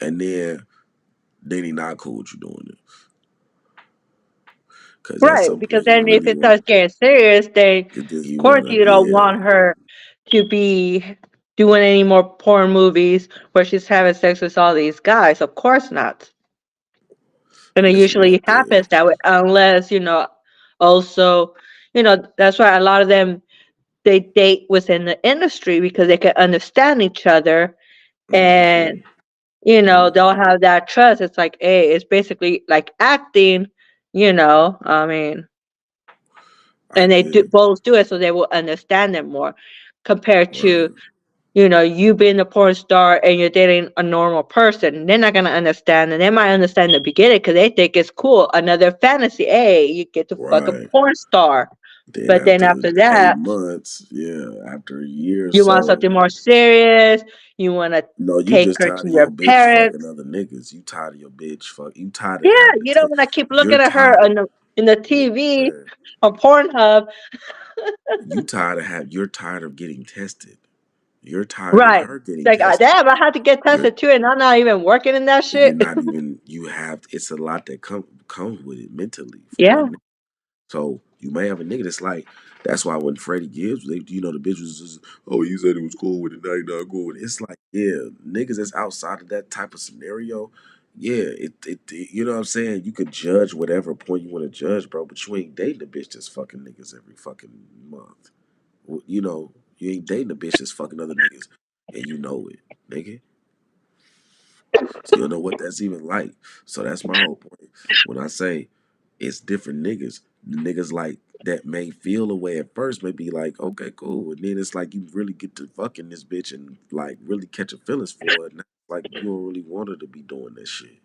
and then he not cool with you doing it. Cause at Right, some because point he then if really it want, starts getting serious, then then of he course wanna, you don't yeah, want her to be doing any more porn movies where she's having sex with all these guys. Of course not. And it it's usually not there. happens that way, unless, also, that's why a lot of them, they date within the industry because they can understand each other, Hmm. and Mm, they'll have that trust. It's like, hey, it's basically like acting, I mean, I and they get do it. both do it so they will understand it more compared to, Right. you being a porn star and you're dating a normal person. They're not going to understand, and they might understand in the beginning because they think it's cool. Another fantasy, hey, you get to fuck a Right. porn star. Then But then after after 8 that, months, yeah, after a year or you want so, something more serious. You want to no, you take just her tired to of your your bitch fucking parents. other niggas. You tired of your bitch fuck. You tired of Yeah, having to you don't take. want to keep You're looking at her tired of. on in the You know what TV I'm saying? on Pornhub. You tired of have. You're tired of getting tested. You're tired of Right. her It's getting like, tested. damn, I had to get You're tested too, and I'm not even working in that you're shit. not even. You have. It's a lot that comes with it mentally for a Yeah. nigga. So you may have a nigga that's like, that's why when Freddie Gibbs, the bitch was just, oh, you said he was cool with it, now he not cool with it. It's like, yeah, niggas that's outside of that type of scenario, yeah, you know what I'm saying? You could judge whatever point you want to judge, bro, but you ain't dating a bitch that's fucking niggas every fucking month. You know, you ain't dating a bitch that's fucking other niggas, and you know it, nigga. So you don't know what that's even like. So that's my whole point. When I say it's different niggas, the niggas like that may feel a way at first, may be like, okay, cool. And then it's like you really get to fucking this bitch and like really catch a feelings for it. And like you don't really want her to be doing that shit.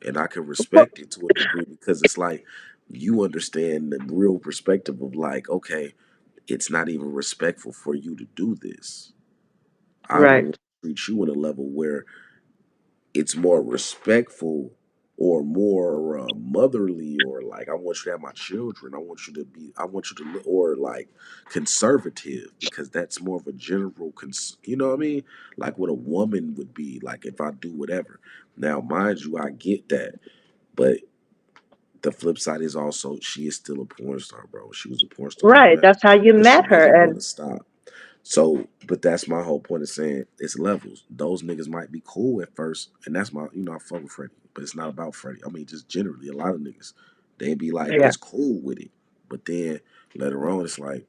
And I can respect it to a degree because it's like you understand the real perspective of like, okay, it's not even respectful for you to do this. I don't want Right. to treat you in a level where it's more respectful or more motherly, or like I want you to have my children. I want you to look, or like conservative, because that's more of a general you know what I mean, like what a woman would be like if I do whatever. Now mind you, I get that, but the flip side is also she is still a porn star, bro. She was a porn star when I Right. met her, That's how you but she met her. doesn't want And to stop. So, but that's my whole point of saying it's levels. Those niggas might be cool at first, and that's my, I fuck with Freddie, but it's not about Freddie. I mean, just generally, a lot of niggas, they be like, yeah. it's cool with it, but then later on, it's like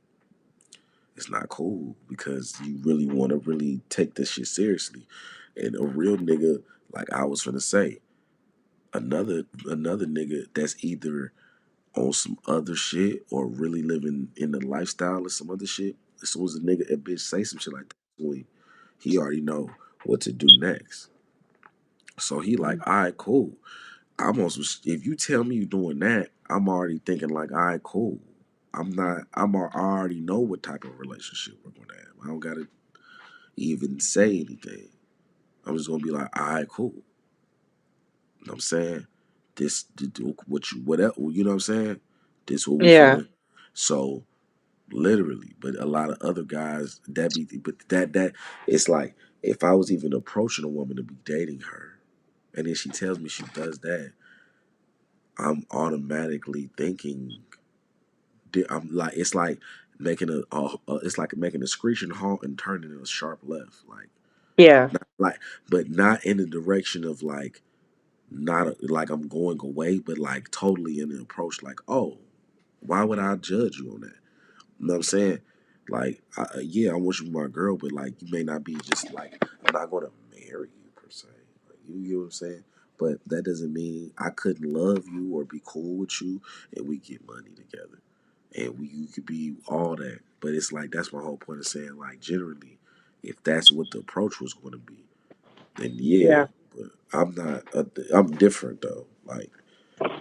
it's not cool because you really want to really take this shit seriously. And a real nigga, like I was finna say, another nigga that's either on some other shit or really living in the lifestyle of some other shit. As soon as a bitch say some shit like that, he already know what to do next. So he like, all right, cool. I'm on some. If you tell me you doing that, I'm already thinking like, all right, cool. I'm not. I already know what type of relationship we're gonna have. I don't gotta even say anything. I'm just gonna be like, all right, cool. You know what I'm saying? What you whatever. You know what I'm saying? This what we Yeah. finna. So literally, but a lot of other guys but that it's like if I was even approaching a woman to be dating her, and then she tells me she does that, I'm automatically thinking I'm like it's like making it's like making a screeching halt and turning a sharp left, like Yeah. not like, but not in the direction of like not like I'm going away, but like totally in the approach, like, oh, why would I judge you on that? You know what I'm saying? Like, yeah, I want you to be my girl, but like, you may not be just like, I'm not going to marry you per se. Like, you get what I'm saying? But that doesn't mean I couldn't love you or be cool with you and we get money together. And you could be all that. But it's like, that's my whole point of saying, like, generally, if that's what the approach was going to be, then yeah. Yeah. But I'm not, I'm different though. Like,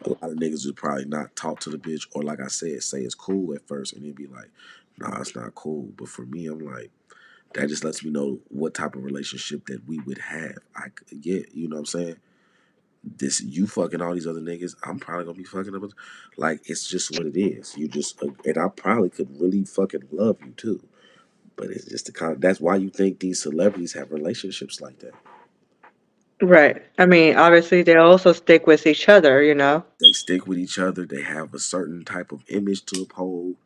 a lot of niggas would probably not talk to the bitch, or like I said, say it's cool at first, and then be like, "Nah, it's not cool." But for me, I'm like, that just lets me know what type of relationship that we would have. Yeah, you know what I'm saying? This you fucking all these other niggas, I'm probably gonna be fucking up. Like it's just what it is. You just and I probably could really fucking love you too. But it's just the kind of that's why you think these celebrities have relationships like that. Right. I mean, obviously, they also stick with each other. They stick with each other. They have a certain type of image to uphold.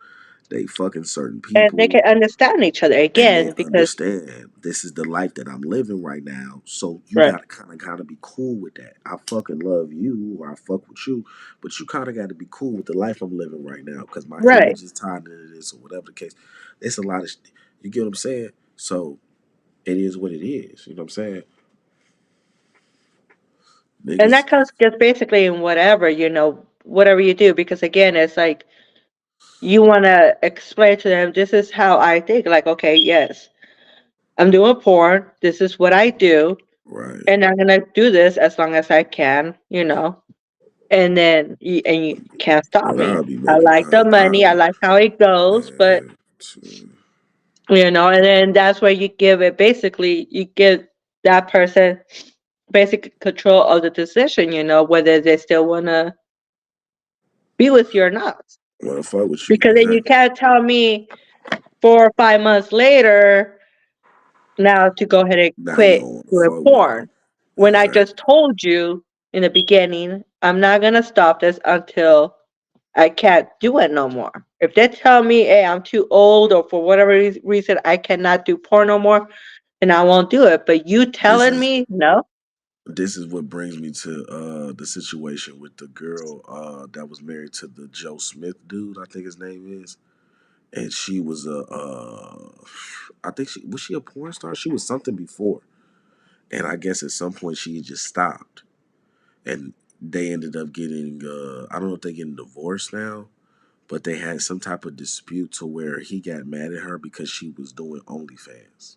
They fucking certain And they people, can understand each other and they again because, understand this is the life that I'm living right now. So you right. gotta kind of be cool with that. I fucking love you, or I fuck with you, but you kind of got to be cool with the life I'm living right now because my Right. image is tied into this or whatever the case. It's a lot of, you get what I'm saying. So it is what it is. You know what I'm saying? And Niggas, that comes just basically in whatever, whatever you do, because again, it's like you want to explain to them, this is how I think. Like, okay, yes, I'm doing porn. This is what I do. right? And I'm going to do this as long as I can, and then you can't stop And me. I'll be I making, like the I'll money. I be, like how it goes, but, man, too. and then that's where you give it, basically, you give that person basic control of the decision, whether they still want to be with you or not. Wanna fuck with you, Because then you exactly. can't tell me 4 or 5 months later now to go ahead and Now you quit don't want to doing fuck with me, porn. When I just exactly. told you in the beginning, I'm not gonna stop this until I can't do it no more. If they tell me, hey, I'm too old or for whatever reason I cannot do porn no more, then I won't do it. But you This telling is me no? this is what brings me to the situation with the girl that was married to the Joe Smith dude, I think his name is. And she was I think she a porn star? She was something before. And I guess at some point she just stopped. And they ended up getting I don't know if they're getting divorced now, but they had some type of dispute to where he got mad at her because she was doing OnlyFans.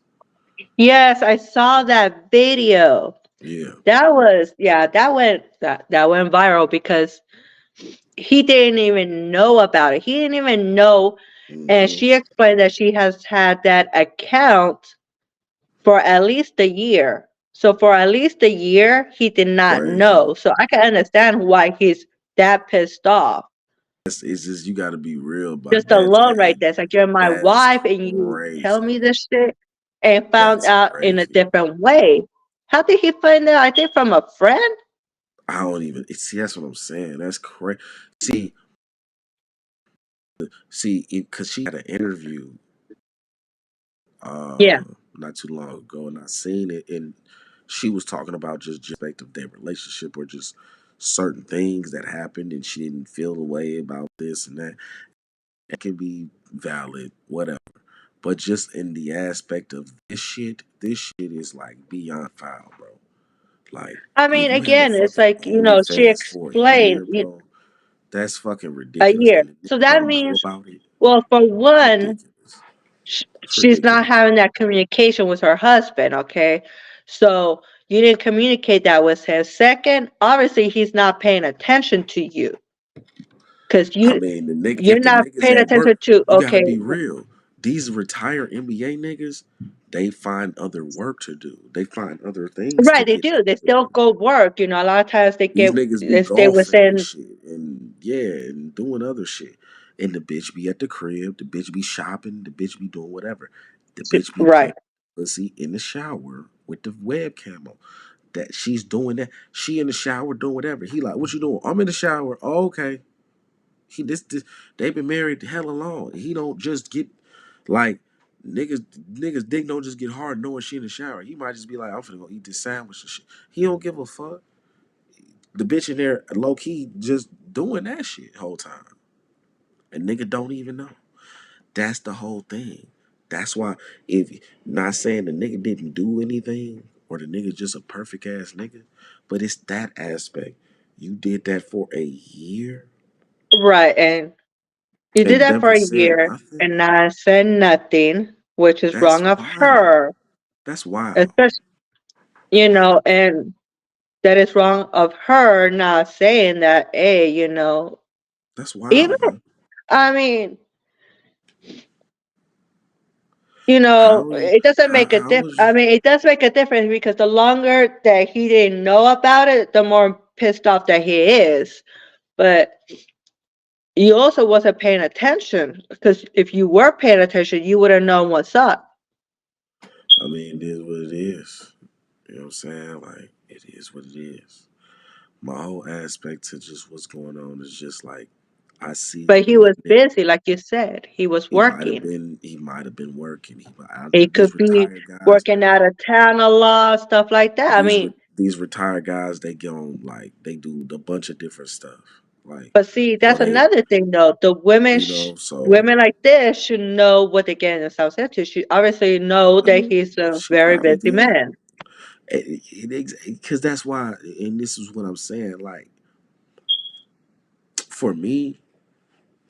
Yes, I saw that video. Yeah. That went viral because he didn't even know about it. He didn't even know. And Hmm. she explained that she has had that account for at least a year. So for at least a year, he did not Crazy. know. So I can understand why he's that pissed off. It's just you got to be real about Just that. alone right there. It's like you're my That is wife and you tell crazy. me this shit and found That's out in a crazy. different way. How did he find out? I think from a friend? I don't even see. That's what I'm saying. That's crazy. See, because she had an interview Yeah. not too long ago, and I seen it, and she was talking about just aspect of their relationship or just certain things that happened, and she didn't feel the way about this and that. It can be valid, whatever. But just in the aspect of this shit is like beyond foul, bro. Like, I if mean, you have a again, it's fucking like, she OnlyFans for a explained year, bro, that's fucking a ridiculous. year. And the So nigga that don't know means, about it. well, for one, Ridiculous. It's she's not ridiculous. having that communication with her husband, okay? So you didn't communicate that with him. Second, obviously he's not paying attention to you because I mean, you're if the not niggas paying at work, attention to, you gotta okay, be real. These retired NBA niggas, they find other work to do. They find other things to right, they get do. They paid. still go work. A lot of times These niggas be they stay golfing and within, shit, and yeah, and doing other shit. And the bitch be at the crib, the bitch be shopping, the bitch be doing whatever. The bitch be right. playing pussy in the shower with the webcam on. That she's doing that. She in the shower doing whatever. He like, what you doing? I'm in the shower. Oh, okay. This they've been married hella long. He don't just get like niggas dick don't just get hard knowing she in the shower. He might just be like, I'm finna go eat this sandwich and shit. He don't give a fuck. The bitch in there low key just doing that shit whole time. And nigga don't even know. That's the whole thing. That's why if not saying the nigga didn't do anything or the nigga just a perfect ass nigga, but it's that aspect. You did that for a year Right. And you did and that for never a said year nothing. and not said nothing, which is That's wrong of wild. her, That's wild. especially, and that is wrong of her not saying that, hey, That's even, wild, man. I mean, How is it doesn't make a difference. I is mean, it does make a difference because the longer that he didn't know about it, the more pissed off that he is. But you also wasn't paying attention because if you were paying attention, you would have known what's up. I mean it is what it is. You know what I'm saying? Like it is what it is. My whole aspect to just what's going on is just like I see But he what was busy, like you said. He was working. he might have been working. He These could be retired guys, working out of town a lot, stuff like that. I mean, these retired guys, they get on like they do a bunch of different stuff. Like but see, so that's they another thing, though. The women, so women like this should know what they're getting themselves into. She obviously know I that mean he's a she very probably busy did. man. Because that's why, and this is what I'm saying. Like for me,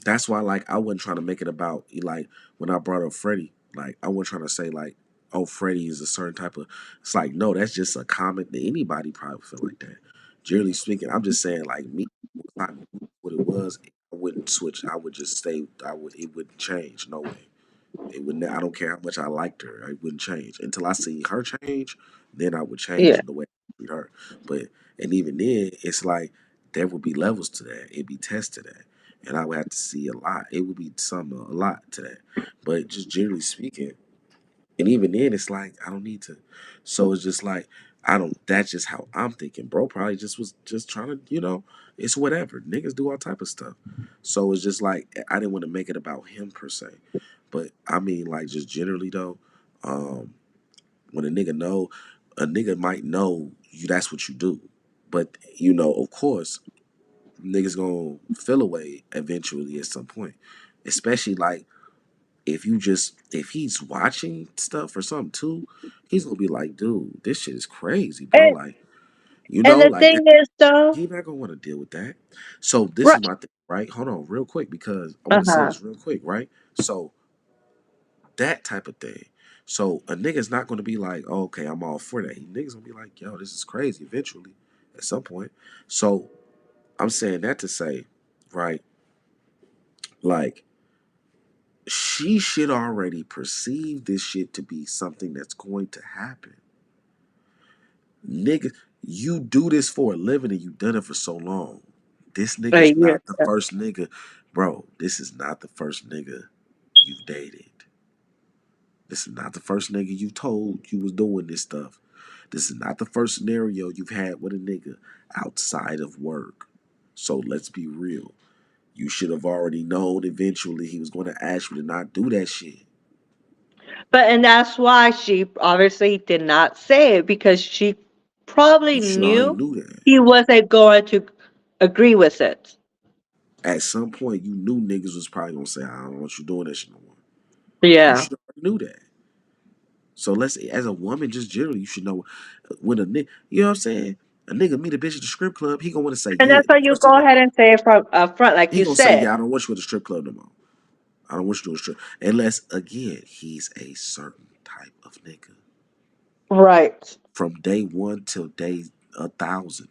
that's why like I wasn't trying to make it about like when I brought up Freddie. Like I wasn't trying to say like, oh, Freddie is a certain type of. It's like no, that's just a comment that anybody probably feel like that. Generally speaking, I'm just saying like me, if I knew what it was, I wouldn't switch. I would just stay. I would. It wouldn't change. No way. It wouldn't. I don't care how much I liked her. It wouldn't change until I see her change. Then I would change Yeah. the way I treat her. But and even then, it's like there would be levels to that. It'd be tests to that, and I would have to see a lot. It would be a lot to that. But just generally speaking, and even then, it's like I don't need to. So it's just like I don't. That's just how I'm thinking, bro. Probably just was just trying to, it's whatever. Niggas do all type of stuff. So it's just like I didn't want to make it about him per se, but I mean like just generally though, um, when a nigga might know you. That's what you do, but of course, niggas gonna feel away eventually at some point, especially like if he's watching stuff or something too, he's gonna be like, dude, this shit is crazy, bro. And, Like, and the like thing that, is, though, he not gonna want to deal with that. So this is right? my thing, right? Hold on, real quick, because I want to say Uh-huh. this real quick, right? So that type of thing. So a nigga's not gonna be like, oh, okay, I'm all for that. Niggas gonna be like, yo, this is crazy. Eventually, at some point. So I'm saying that to say, right? Like she should already perceive this shit to be something that's going to happen. Nigga, you do this for a living and you done it for so long. This nigga's Yeah. not the first nigga. Bro, this is not the first nigga you've dated. This is not the first nigga you told you was doing this stuff. This is not the first scenario you've had with a nigga outside of work. So let's be real. You should have already known eventually he was going to ask you to not do that shit. And that's why she obviously did not say it, because she probably You should already knew knew that. he wasn't going to agree with it. At some point, you knew niggas was probably gonna say, "I don't want you doing that shit no more." You Yeah. should already knew that. So let's, as a woman, just generally, you should know when a nigga, you know what I'm saying? A nigga meet a bitch at the strip club, he gonna want to say, And "Yeah." that's why you First of go all, ahead and say it from up front, like he you gonna say, said. "Yeah, I don't want you at the strip club no more. I don't want you doing strip." Unless again, he's a certain type of nigga Right. from day one till day 1,000.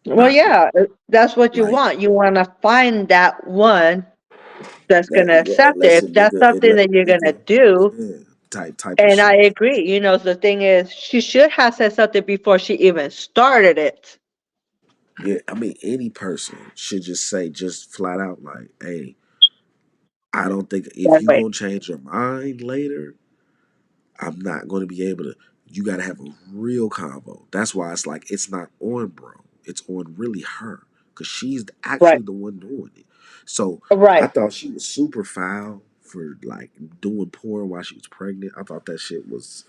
Well, Not yeah, that's what you like want. You want to find that one that's going that. to Yeah, accept it. unless a If that's nigga, something that you're going to do, yeah, type of and I shit. agree. The thing is, she should have said something before she even started it. Yeah, I mean, any person should just say, just flat out, like, hey, I don't think if That you way. gonna change your mind later, I'm not gonna be able to. You gotta have a real convo. That's why it's like it's not on bro. It's on really her, cause she's Right. actually the one doing it. So I Right. thought she was super foul for like doing porn while she was pregnant. I thought that shit was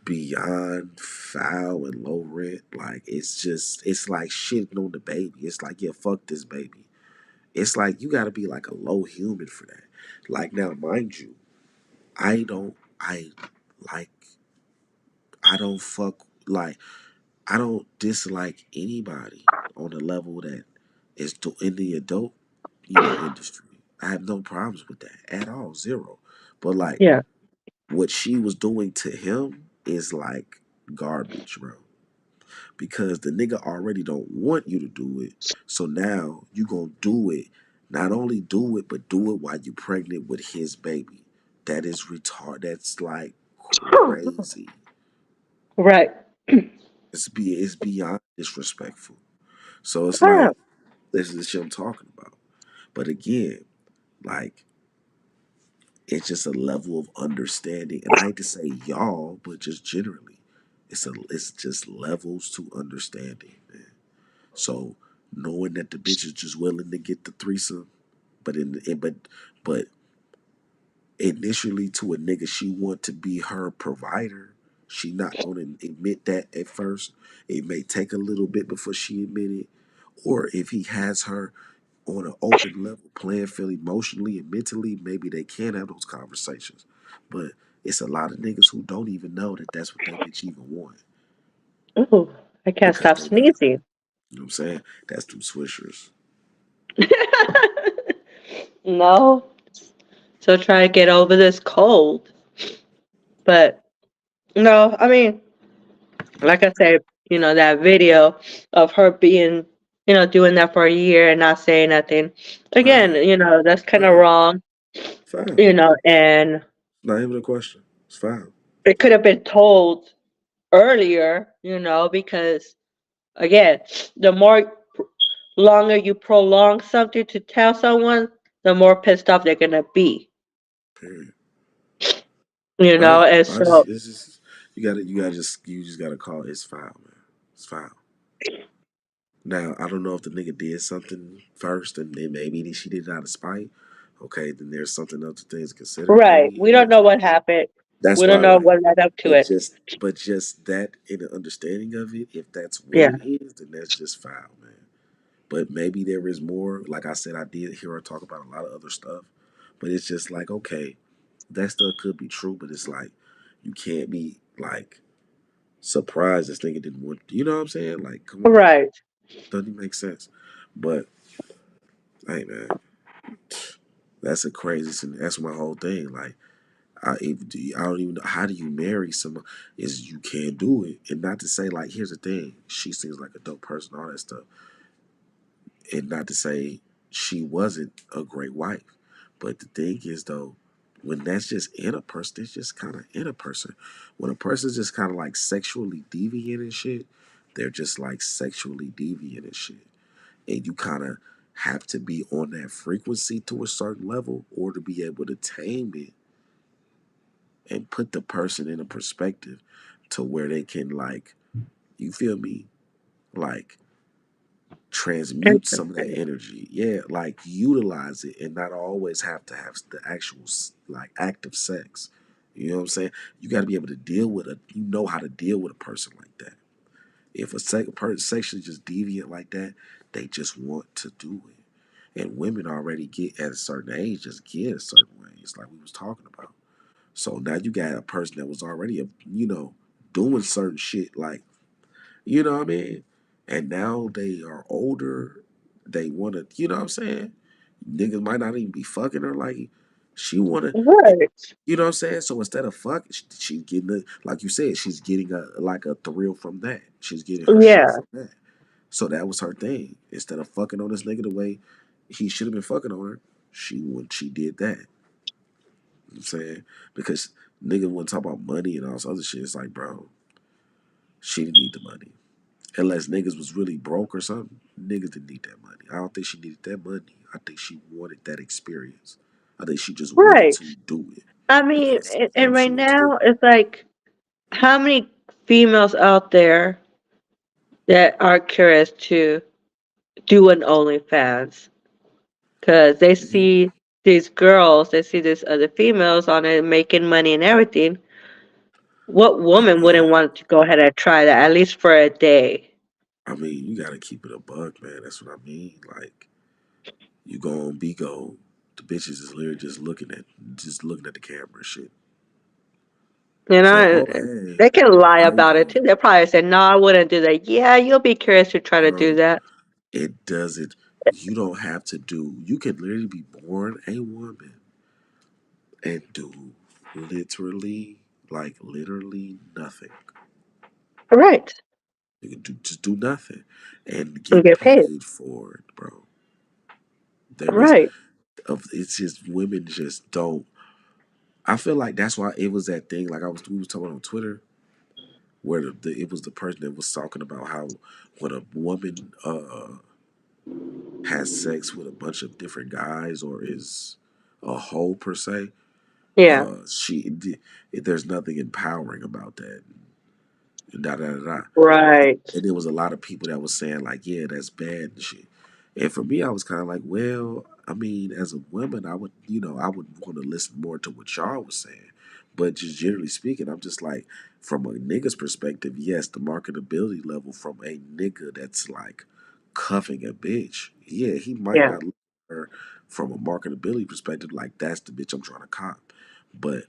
beyond foul and low rent. Like it's like shitting on the baby. It's like, yeah, fuck this baby. It's like you gotta be like a low human for that. Like now, mind you, I don't I like I don't fuck like I don't dislike anybody on the level that is in the adult, industry. I have no problems with that at all, zero. But like Yeah. what she was doing to him is like garbage, bro. Because the nigga already don't want you to do it. So now you gonna do it. Not only do it, but do it while you're pregnant with his baby. That is retard. That's like crazy. Right. It's beyond disrespectful. So it's Yeah. like this is the shit I'm talking about. But again, like it's just a level of understanding, and I hate to say y'all, but just generally, it's just levels to understanding, man. So knowing that the bitch is just willing to get the threesome, but but initially to a nigga she want to be her provider. She not gonna admit that at first. It may take a little bit before she admit it. Or if he has her on an open level, playing field emotionally and mentally, maybe they can have those conversations. But it's a lot of niggas who don't even know that that's what that bitch even want. Ooh, I can't because stop they got, sneezing. you know what I'm saying? That's them swishers. No. So try to get over this cold. But no, I mean, like I said, that video of her being, doing that for a year and not saying nothing. Again, Fine, that's kind of fine, wrong, fine. and Not even a question. It's fine. it could have been told earlier, because again, the more longer you prolong something to tell someone, the more pissed off they're gonna be. Period. And I just so it's just you just gotta call it. It's foul, man. It's foul. Now I don't know if the nigga did something first, and then maybe she did it out of spite. Okay, then there's something else to things to consider. right, Maybe we don't yes. know what happened. That's We don't why, know what led up to but it. just that in the understanding of it, if that's what Yeah. it is, then that's just foul, man. But maybe there is more. Like I said, I did hear her talk about a lot of other stuff, but it's just like okay, that stuff could be true, but it's like you can't be like surprised this nigga didn't want. You know what I'm saying? Like, come on, Right. doesn't even make sense. But hey, man, that's a crazy. That's my whole thing. Like, I don't even know how do you marry someone is you can't do it, and not to say like here's the thing, she seems like a dope person, all that stuff, and not to say she wasn't a great wife, but the thing is though, when that's just in a person, it's just kind of in a person. When a person's just kind of like sexually deviant and shit, they're just like sexually deviant and shit, and you kind of have to be on that frequency to a certain level or to be able to tame it and put the person in a perspective to where they can like you feel me like transmute some of that Interesting. energy, yeah, like utilize it and not always have to have the actual like active sex. You know what I'm saying? You got to be able to deal with how to deal with a person like that. If a person sexually just deviant like that, they just want to do it, and women already get at a certain age just get a certain way. It's like we was talking about. So now you got a person that was already, doing certain shit, like, you know what I mean? And now they are older. They want to, you know what I'm saying? Niggas might not even be fucking her. Like, she want to, Right. you know what I'm saying? So instead of fucking, she's getting, like you said, she's getting like a thrill from that. She's getting her shit Yeah. from that. So that was her thing. Instead of fucking on this nigga the way he should have been fucking on her, she did that. You know what I'm saying? Because niggas want to talk about money and all this other shit. It's like, bro, she didn't need the money. Unless niggas was really broke or something, niggas didn't need that money. I don't think she needed that money. I think she wanted that experience. I think she just wanted Right. to do it I mean, because and she right wanted to do now it's like, how many females out there that are curious to do an OnlyFans? Because they it. Yeah. see these girls, they see these other females on it making money and everything. What I woman wouldn't mean, want to go ahead and try that, at least for a day? you gotta keep it a buck, man. That's what I mean. Like, you go on Bigo, the bitches is literally just looking at the camera and shit. You Say, know, oh hey, they can lie how you about it doing, too. They probably say, "No, I wouldn't do that." Yeah, you'll be curious to try to do bro? that. It doesn't. You don't have to do. You can literally be born a woman and do literally nothing. Right. You can just do nothing and And get get paid. paid for it, bro. There is Right. it's just women just don't. I feel like that's why it was that thing. Like we was talking on Twitter where it was the person that was talking about how when a woman has sex with a bunch of different guys or is a hoe per se, Yeah. there's nothing empowering about that. Da da da da. Right. And there was a lot of people that was saying like, yeah, that's bad and shit. And for me, I was kind of like, well, I mean, as a woman, I would want to listen more to what y'all was saying. But just generally speaking, I'm just like, from a nigga's perspective, yes, the marketability level from a nigga that's like cuffing a bitch, yeah, he might Yeah. not look at her from a marketability perspective like that's the bitch I'm trying to cop. But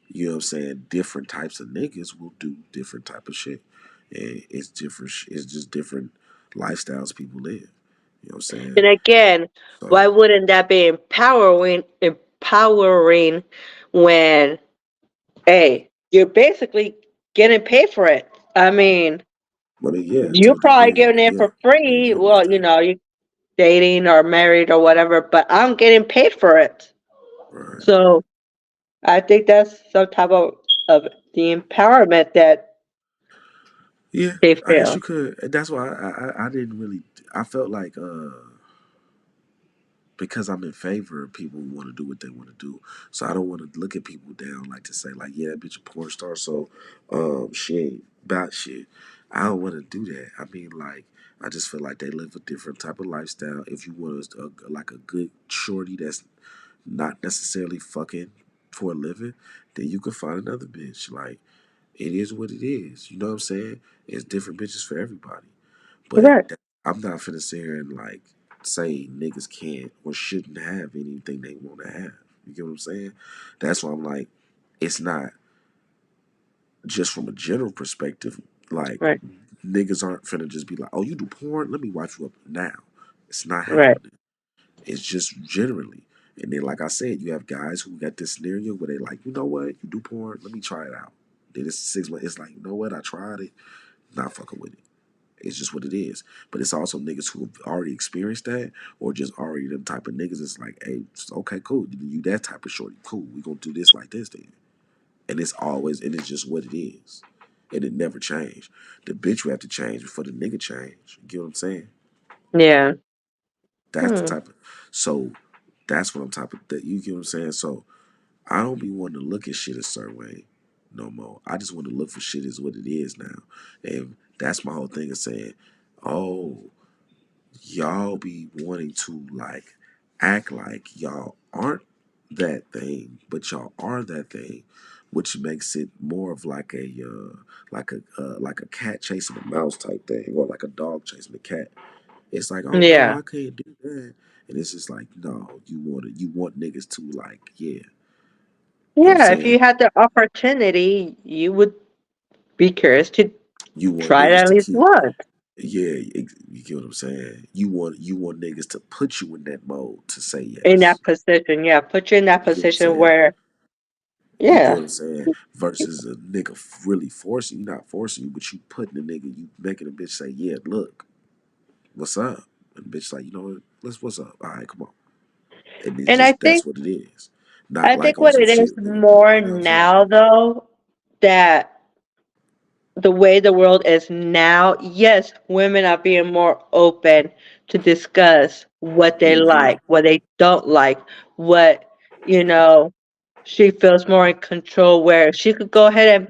you know what I'm saying? Different types of niggas will do different type of shit. And it's different. It's just different lifestyles people live. You know what I'm And saying? again, why So wouldn't that be empowering when, hey, you're basically getting paid for it? I mean, I mean, yeah, to you're a probably degree, getting it yeah, for yeah, free. you Well, understand, you're dating or married or whatever, but I'm getting paid for it. right? So I think that's some type of the empowerment that Yeah, they I guess feel. you could. And that's why I didn't really. I felt like because I'm in favor of people who want to do what they want to do. So I don't want to look at people down like to say like, yeah, that bitch a porn star, so she ain't about shit. I don't want to do that. I mean, like, I just feel like they live a different type of lifestyle. If you want like a good shorty that's not necessarily fucking for a living, then you can find another bitch. Like, it is what it is. You know what I'm saying? It's different bitches for everybody. But Right. I'm not finna sit here and like say niggas can't or shouldn't have anything they want to have. You get what I'm saying? That's why I'm like, it's not just from a general perspective. Like Right. niggas aren't finna just be like, oh, you do porn? Let me wife you up now. It's not Right. happening. It's just generally. And then, like I said, you have guys who got this scenario where they like, you know what, you do porn? Let me try it out. Then it's 6 months. It's like, you know what, I tried it, not fucking with it. It's just what it is. But it's also niggas who have already experienced that, or just already them type of niggas. It's like, hey, okay, cool. You that type of shorty, cool. We gonna do this like this then. And it's just what it is, and it never changed. The bitch will have to change before the nigga change. You get what I'm saying? Yeah. That's the Hmm. type of. So that's what I'm type of. That you get what I'm saying? So I don't be wanting to look at shit a certain way no more. I just want to look for shit as what it is now, and that's my whole thing of saying, oh, y'all be wanting to like act like y'all aren't that thing, but y'all are that thing, which makes it more of like a cat chasing a mouse type thing, or like a dog chasing a cat. It's like, oh no, Yeah. I can't do that, and it's just like, no, you want niggas to like, yeah, you know what I'm Yeah. If saying? you had the opportunity, you would be curious to You want try it niggas at to least keep, once yeah, you get what I'm saying? You want niggas to put you in that mode to say in that yes. position. Yeah. Put you in that You get what I'm position saying? where, You get yeah. what I'm saying? Versus a nigga really forcing you, not forcing you, but you putting the nigga, you making a bitch say, yeah, look, what's up? And the bitch like, you know what, what's up? All right, come on. And it's And I just, think that's what it is. Not I like think on what some it is shit, nigga, more you know what I'm saying? now though, that the way the world is now, yes, women are being more open to discuss what they Mm-hmm. like, what they don't like, what, you know, she feels more in control where she could go ahead and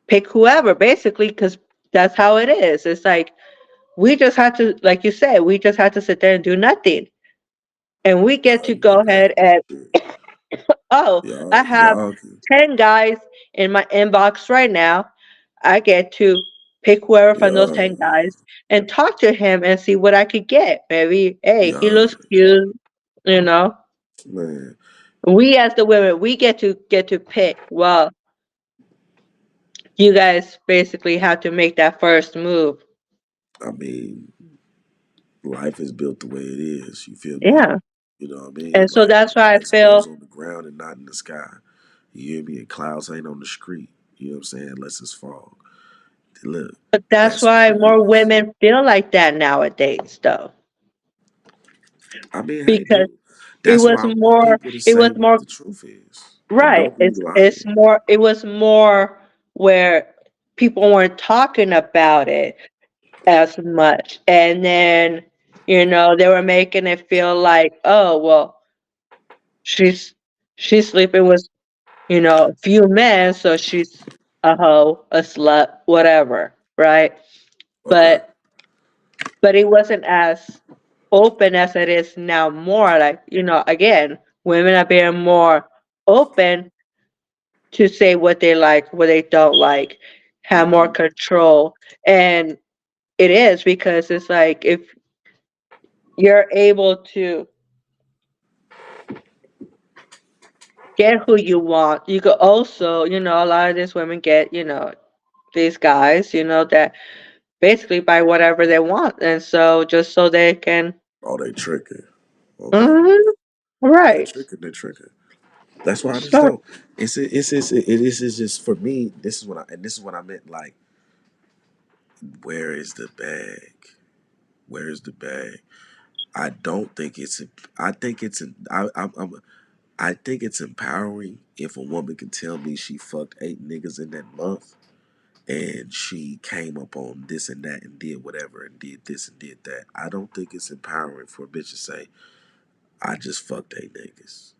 pick whoever, basically, because that's how it is. It's like we just have to, like you said, we just have to sit there and do nothing. And we get No, to you go get paid ahead for that and, shit. oh, I have Y'all can, 10 guys in my inbox right now. I get to pick whoever from those y'all, 10 guys and talk to him and see what I could get. Maybe, hey, he y'all, looks cute, you know. man, We as the women, we get to pick. Well, you guys basically have to make that first move. I mean, life is built the way it is. You feel me? Yeah. You know what I mean? And so Like, that's why I best goes feel on the ground and not in the sky. You hear me? And clouds ain't on the street. You know what I'm saying? Unless it's fog. Look, but that's that's what why it more is. women feel like that nowadays though. I mean, hey, Because dude, that's why I want people to it say was what more the truth is and right. don't be It's lying. more it was more where people weren't talking about it as much. And then, they were making it feel like, oh well, she's she's sleeping with, a few men, so she's a hoe, a slut, whatever, right? Okay. But it wasn't as open as it is now more. Like, again, women are being more open to say what they like, what they don't like, have more Hmm. control. And it is because it's like if you're able to get who you want, you could also, a lot of these women get, these guys, that basically buy whatever they want, and so just so they can. Oh, they tricking. Okay. Mhm, They right. tricking. They tricking. That's why I just So don't. It's just for me. This is what I meant. Like, where is the bag? Where is the bag? I don't think it's. I think it's. I think it's empowering if a woman can tell me she fucked 8 niggas in that month and she came up on this and that and did whatever and did this and did that. I don't think it's empowering for a bitch to say, I just fucked 8 niggas.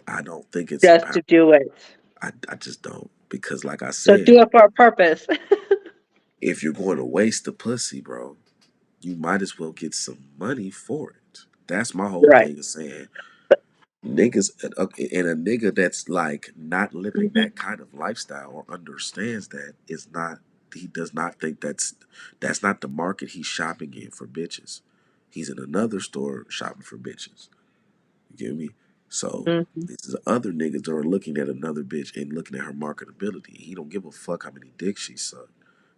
I don't think it's just empowering. to do it. I just don't. Because like I So said, do it for a purpose. if you're going to waste the pussy, bro, you might as well get some money for it. That's my whole Right. thing of saying niggas and a nigga that's like not living Mhm. that kind of lifestyle or understands that is not he does not think that's not the market he's shopping in for bitches. He's in another store shopping for bitches. You get me? So Mhm. this is other niggas that are looking at another bitch and looking at her marketability. He don't give a fuck how many dicks she sucked.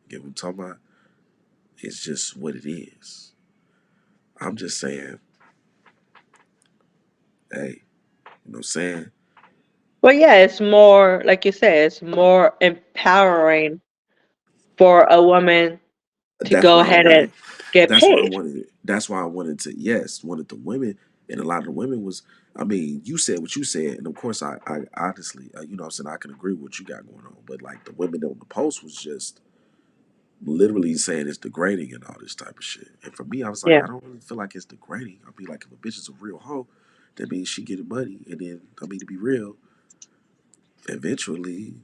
You get what I'm talking about? It's just what it is. I'm just saying, hey, you know what I'm saying? Well, yeah, it's more like you said, it's more empowering for a woman to That's go why I ahead and wanted. get That's why I paid. wanted it. That's why I wanted to. Yes, wanted the women, and a lot of the women was. I mean, you said what you said, and of course, I honestly, you know, what I'm saying I can agree with what you got going on. But like the women on the post was just literally saying it's degrading and all this type of shit. And for me, I was like, Yeah. I don't really feel like it's degrading. I'll be like, if a bitch is a real hoe, that means she getting money, and then I mean to be real, eventually,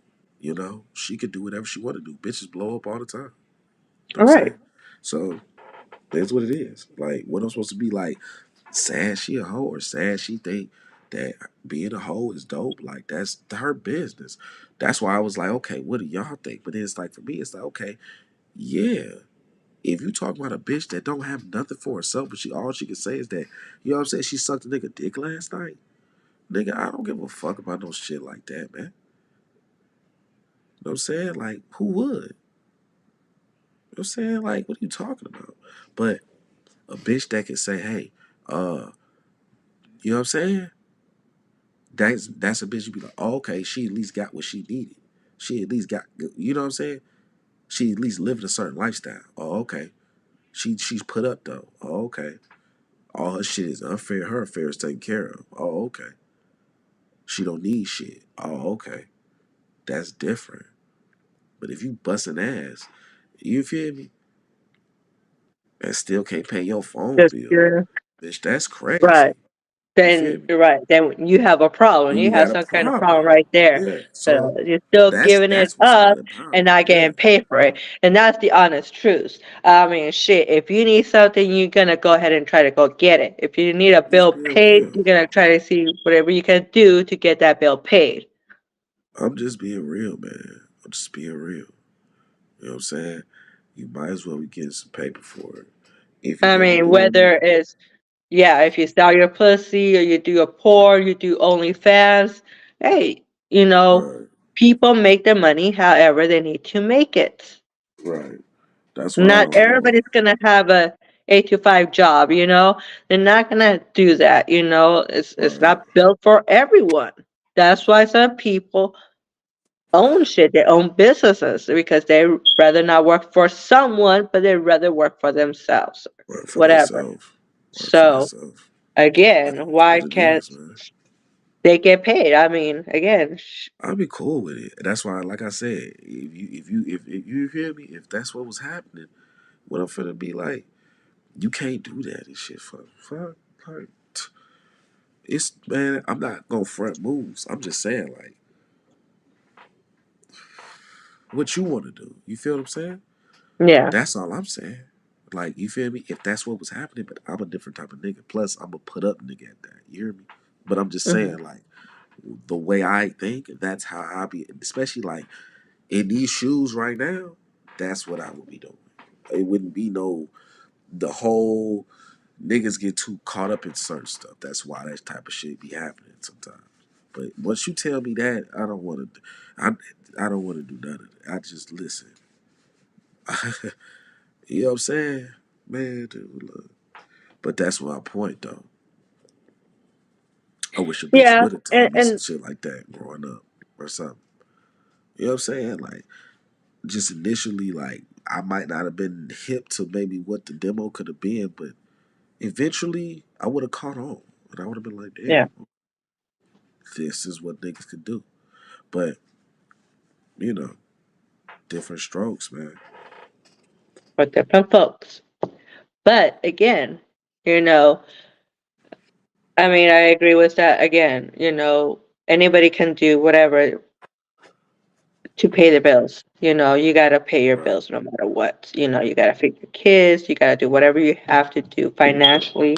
you know, she could do whatever she want to do. Bitches blow up all the time. You know what All I'm right. saying? So that's what it is. Like, what I'm supposed to be like, sad she a hoe or sad she think that being a hoe is dope. Like, that's her business. That's why I was like, okay, what do y'all think? But then it's like, for me, it's like, okay, yeah. If you talk about a bitch that don't have nothing for herself, but she all she can say is that, you know what I'm saying, she sucked a nigga dick last night. Nigga, I don't give a fuck about no shit like that, man. You know what I'm saying? Like, who would? You know what I'm saying? Like, what are you talking about? But a bitch that can say, hey, you know what I'm saying? That's a bitch you be like, oh, okay, she at least got what she needed. She at least got, you know what I'm saying? She at least lived a certain lifestyle. Oh, okay. She's put up though. Oh, okay. All her shit is unfair. Her affair is taken care of. Oh, okay. She don't need shit. Oh, okay. That's different. But if you busting ass, you feel me, and still can't pay your phone Just bill, you're bitch, that's right. crazy. You Then feel me? right. Then you have a problem. You You have got a some kind of problem problem. right there. Yeah. So So you're still giving it that's what's not up and empowering. not Yeah. getting paid for it. And that's the honest truth. I mean, shit, if you need something, you're gonna go ahead and try to go get it. If you need a Just bill being paid, real. you're gonna try to see whatever you can do to get that bill paid. I'm just being real, man. I'm just being real. You know what I'm saying? You might as well be getting some paper for it. If you're I gonna mean, do it, whether it's, yeah, if you sell your pussy or you do a porn, you do OnlyFans, hey, right, people make their money however they need to make it. right. That's why I Not don't know. everybody's gonna have a 8 to 5 job, They're not gonna do that. It's Right, not built for everyone. That's why some people own shit. They own businesses because they rather not work for someone, but they rather work for themselves. right for Whatever. themselves, right for So themselves. again, That's why what it can't is, man. they get paid? I mean, again, I'll be cool with it. That's why, like I said, if you hear me, if that's what was happening, what I'm finna be like, you can't do that and shit. Fuck, like, it's man. I'm not gonna front moves. I'm just saying, like, what you want to do. You feel what I'm saying? yeah. That's all I'm saying. Like, you feel me? If that's what was happening, but I'm a different type of nigga. Plus, I'm a put up nigga at that. You hear me? But I'm just Mhm. saying, like, the way I think, that's how I be. Especially like in these shoes right now, that's what I would be doing. It wouldn't be no the whole niggas get too caught up in certain stuff. That's why that type of shit be happening sometimes. But once you tell me that, I don't want to. I don't want to do none of it. I just listen. You know what I'm saying? Man, dude, look. But that's my point, though. I wish a bitch Yeah, would have told me some and shit like that growing up or something. You know what I'm saying? Like, just initially, like, I might not have been hip to maybe what the demo could have been, but eventually I would have caught on. And I would have been like, yeah, damn, this is what niggas could do. But, you know, different strokes, man. for different folks. But again, you know, I mean, I agree with that again. Anybody can do whatever to pay the bills. You got to pay your Right, bills no matter what. You got to feed your kids. You got to do whatever you have to do financially.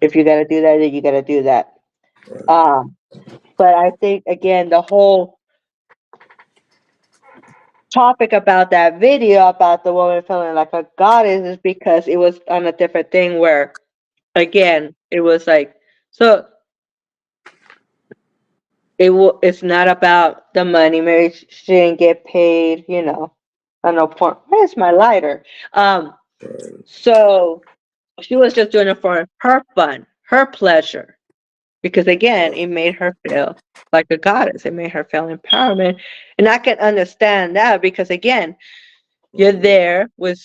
If you got to do that, then you got to do that. right. Um, but I think, again, the whole topic about that video about the woman feeling like a goddess is because it was on a different thing where, again, it was like, so it's not about the money. Maybe she didn't get paid, I know porn. Where's my lighter? Um, Right. so she was just doing it for her fun, her pleasure. Because again, Yeah. it made her feel like a goddess. It made her feel empowerment. And I can understand that because again, you're Mhm. there with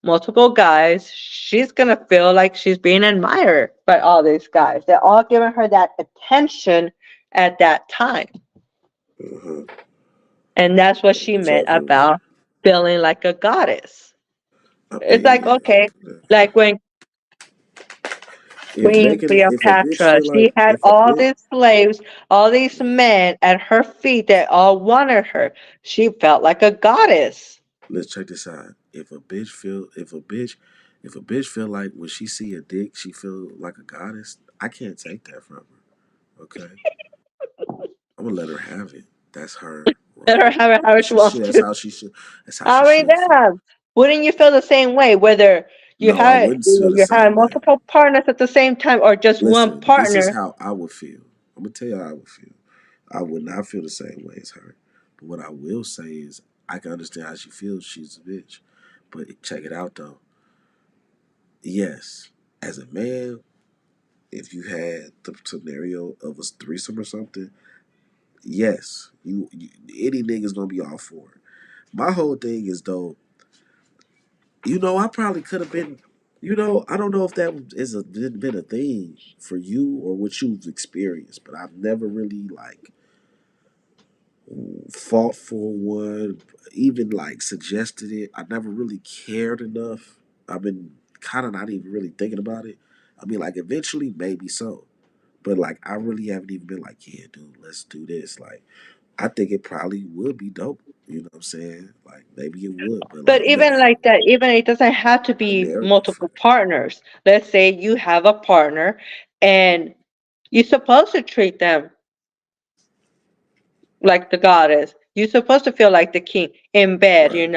multiple guys. She's gonna feel like she's being admired by all these guys. They're all giving her that attention at that time. Mhm. And that's what she You're meant talking about. about feeling like a goddess. I It's like, mean, okay, like when if they Queen can, if a bitch Cleopatra, feel like, she had if a all bitch, these slaves, all these men at her feet that all wanted her. She felt like a goddess. let's check this out. If a bitch feel like when she see a dick, she feel like a goddess. I can't take that from her. Okay, I'm gonna let her have it. That's her Let her right. have it how And she she wants should. That's to. how she should. That's how she I mean, should feel. damn. Wouldn't you feel the same way whether you No, I had wouldn't feel the you had same way. multiple partners at the same time or just one Listen, this is partner? how I would feel. I'm gonna tell you how I would feel. I would not feel the same way as her. But what I will say is, I can understand how she feels. She's a bitch. But check it out though. Yes, as a man, if you had the scenario of a threesome or something, yes, you any nigga's gonna be all for it. My whole thing is though, I probably could have been, I don't know if that is been a thing for you or what you've experienced, but I've never really like fought for one, even like suggested it. I never really cared enough. I've been kind of not even really thinking about it. I mean, like eventually, maybe so. But like, I really haven't even been like, yeah, dude, let's do this. Like, I think it probably would be dope. You know what I'm saying? Like, maybe it would, but But like, you gotta even have like that, even it doesn't have to a be narrative for multiple it. partners. Let's say you have a partner and you're supposed to treat them like the goddess. You're supposed to feel like the king in bed, Right,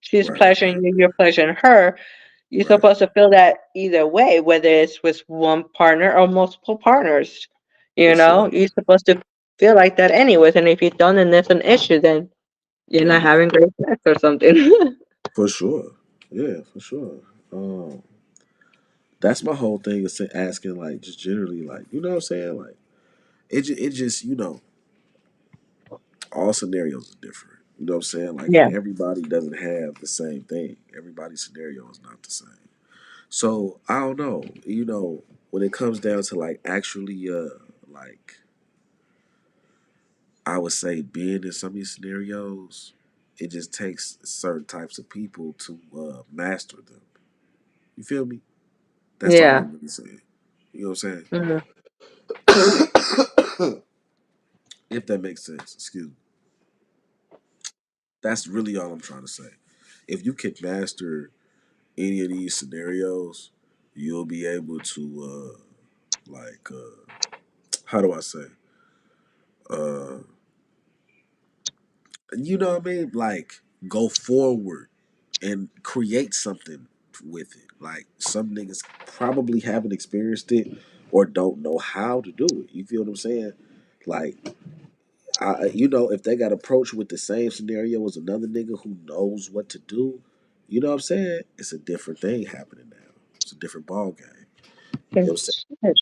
She's right, pleasuring you, you're pleasuring her. You're right, supposed to feel that either way, whether it's with one partner or multiple partners. for sure, You're supposed to feel like that anyways. And if you don't, then there's an issue, then you're not right, having great sex or something. for sure. Yeah, for sure. That's my whole thing is asking, like, just generally, like, you know what I'm saying? Like, it just, all scenarios are different. You know what I'm saying? Like, and Yeah. everybody doesn't have the same thing. Everybody's scenario is not the same. So I don't know. When it comes down to like actually, like I would say being in some of these scenarios, it just takes certain types of people to master them. You feel me? That's all Yeah. I'm really saying. You know what I'm Mhm. saying? If that makes sense. Excuse me. That's really all I'm trying to say. If you can master any of these scenarios, you'll be able to like how do I say? Uh you know what I mean? Like go forward and create something with it. Like some niggas probably haven't experienced it or don't know how to do it. You feel what I'm saying? Like if they got approached with the same scenario as another nigga who knows what to do, You know what I'm saying? It's a different thing happening now. It's a different ball game. You know what I'm saying? Shit.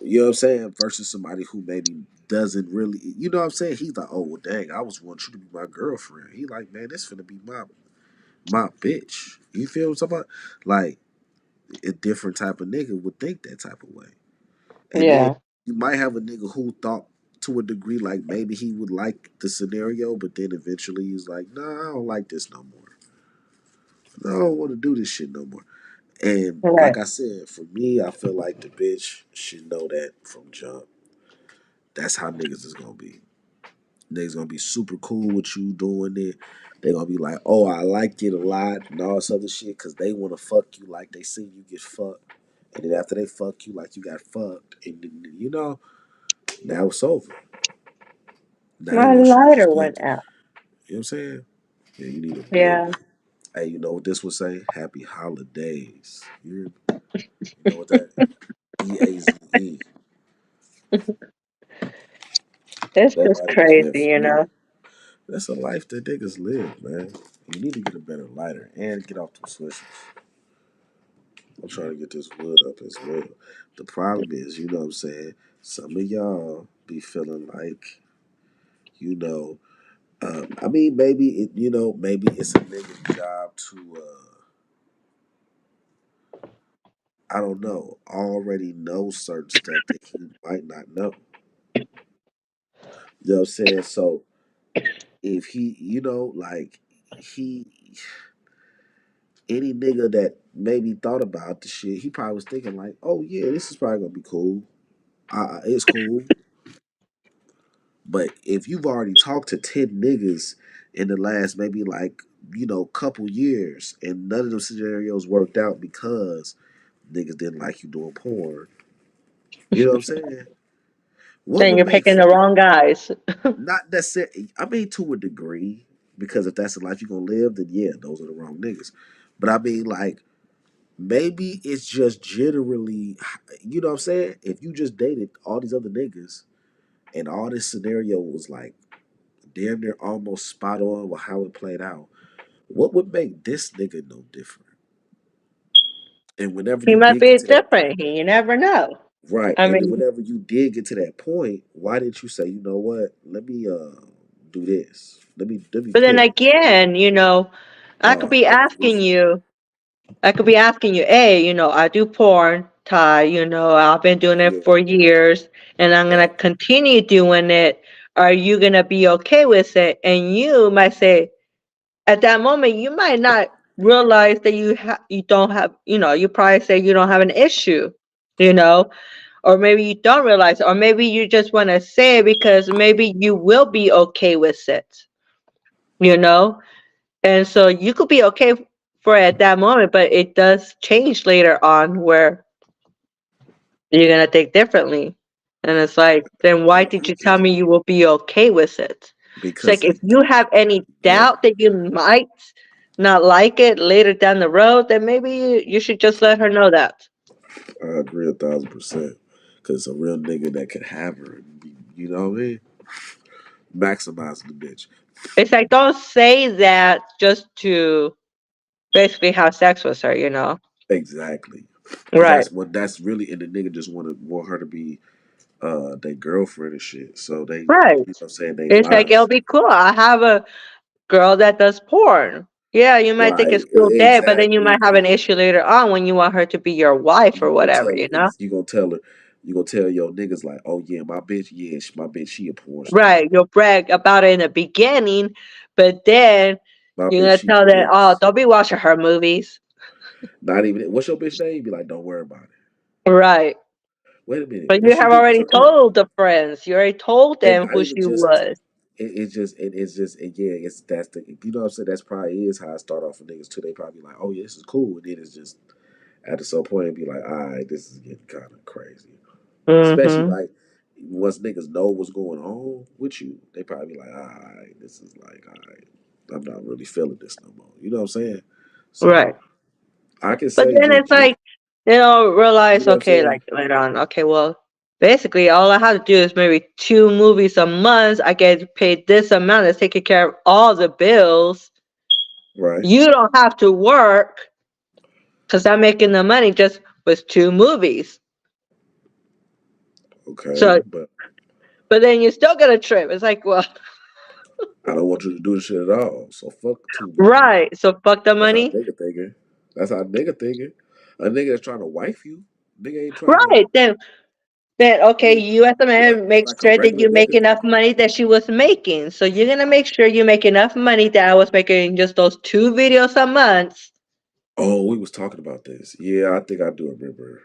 You know what I'm saying? Versus somebody who maybe doesn't really, you know what I'm saying? He's like, oh well, dang, I was wanting you to be my girlfriend. He like, man, this finna be my bitch. You feel what I'm talking about? Like a different type of nigga would think that type of way. And then Yeah. you might have a nigga who thought to a degree like maybe he would like the scenario, but then eventually he's like, nah, I don't like this no more. I don't want to do this shit no more. And Right. like I said, for me, I feel like the bitch should know that from jump. That's how niggas is gonna be. Niggas gonna be super cool with you doing it. They gonna be like, oh, I like it a lot and all this other shit because they wanna fuck you like they see you get fucked. And then after they fuck you like you got fucked, and then, you know, now it's over. Now they My want you to just lighter give. went out. You know what I'm saying? Yeah, you need a break. Yeah. Hey, you know what this would say? Happy holidays. You know what that EAZE. It's That just lighter was crazy, meant for you me. know. That's a life that niggas live, man. You need to get a better lighter and get off them switches. I'm trying to get this wood up as well. The problem is, you know what I'm saying? Some of y'all be feeling like, you know, I mean, maybe maybe it's a nigga's job to, I don't know, already know certain stuff that he might not know. You know what I'm saying? So if he, like he, any nigga that maybe thought about the shit, he probably was thinking like, oh yeah, this is probably gonna be cool. It's cool. But if you've already talked to 10 niggas in the last maybe like, couple years and none of those scenarios worked out because niggas didn't like you doing porn, you know what I'm saying? What Then would you're make picking the wrong guys. not necessarily, I mean, to a degree, because if that's the life you're gonna live, then yeah, those are the wrong niggas. But I mean, like, maybe it's just generally, you know what I'm saying? If you just dated all these other niggas and all this scenario was like damn near almost spot on with how it played out, what would make this nigga no different? And whenever He you might did be get to that different. You never know. right, I and then mean, whenever you did get to that point, why didn't you say, you know what? Let me do this. Let me but then pivot. again, I could Oh, be I was asking with you. you, hey, I do porn, Ty, I've been doing it Yeah, for years and I'm going to right. continue doing it. Are you going to be okay with it? And you might say, at that moment, you might not realize that you don't have, you probably say you don't have an issue, you know, or maybe you don't realize, or maybe you just want to say it because maybe you will be okay with it, you know? And so you could be okay for it at that moment, but it does change later on where you're gonna think differently. And it's like, then why did you tell me you will be okay with it? It's Because like if it, you have any yeah, doubt that you might not like it later down the road, then maybe you should just let her know that. I agree 1,000%. Because a real nigga that could have her, and be, you know what I mean? Maximizing the bitch. It's like don't say that just to basically have sex with her, Exactly. Because Right. that's really, and the nigga just want her to be their girlfriend and shit. So they, Right. what I'm saying, they It's like lie. it'll be cool. I have a girl that does porn. Yeah, you might think Right, it's cool day, but then you exactly. might have an issue later on when you want her to be your wife or You gonna whatever, tell her, you gonna tell her, you gonna tell your niggas like, oh yeah, my bitch, yeah, my bitch, she a porn star. Right. You'll brag about it in the beginning, but then My you're bitch, gonna she tell them, oh, this. don't be watching her movies. Not even, what's your bitch name? Be like, don't worry about it. Right. Wait a minute, But what you she have do? already So yeah, told the friends. You already told and them not who even she just. was. Yeah, it's that's the, you know what I'm saying. That's probably is how I start off with niggas too. They probably like, oh yeah, this is cool, and then it's just at some point and be like, all right, this is getting kind of crazy. Especially Mm-hmm. like once niggas know what's going on with you, they probably be like, all right, this is like, all right, I'm not really feeling this no more. You know what I'm saying? So Right. I can But say then just it's like, they don't you realize, know what I'm okay, saying. like later on, okay, well, basically all I have to do is maybe 2 movies a month. I get paid this amount. It's taking care of all the bills. Right. You don't have to work because I'm making the money just with 2 movies. Okay, So, but but then you still get a trip. It's like, well, I don't want you to do this shit at all. So fuck 2 movies. right. So fuck the That's how money. nigga thinking. That's how nigga thinking. A nigga that's trying to wife you, nigga ain't trying to. Right. Then okay, You, you as a you man acting make like a sure that regular you make nigga enough thinking. money that she was making. So you're gonna make sure you make enough money that I was making just those 2 videos a month. Oh, we was talking about this. Yeah, I think I do remember.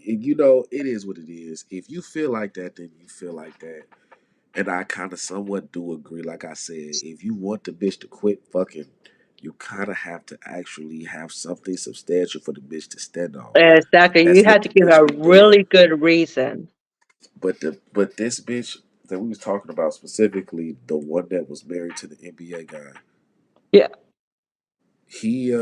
You know, it is what it is. If you feel like that, then you feel like that. And I kind of somewhat do agree. Like I said, if you want the bitch to quit fucking, you kind of have to actually have something substantial for the bitch to stand on. Exactly. You That's had what to the give bitch a been doing. really good reason. But this bitch that we was talking about specifically, the one that was married to the NBA guy, Yeah. he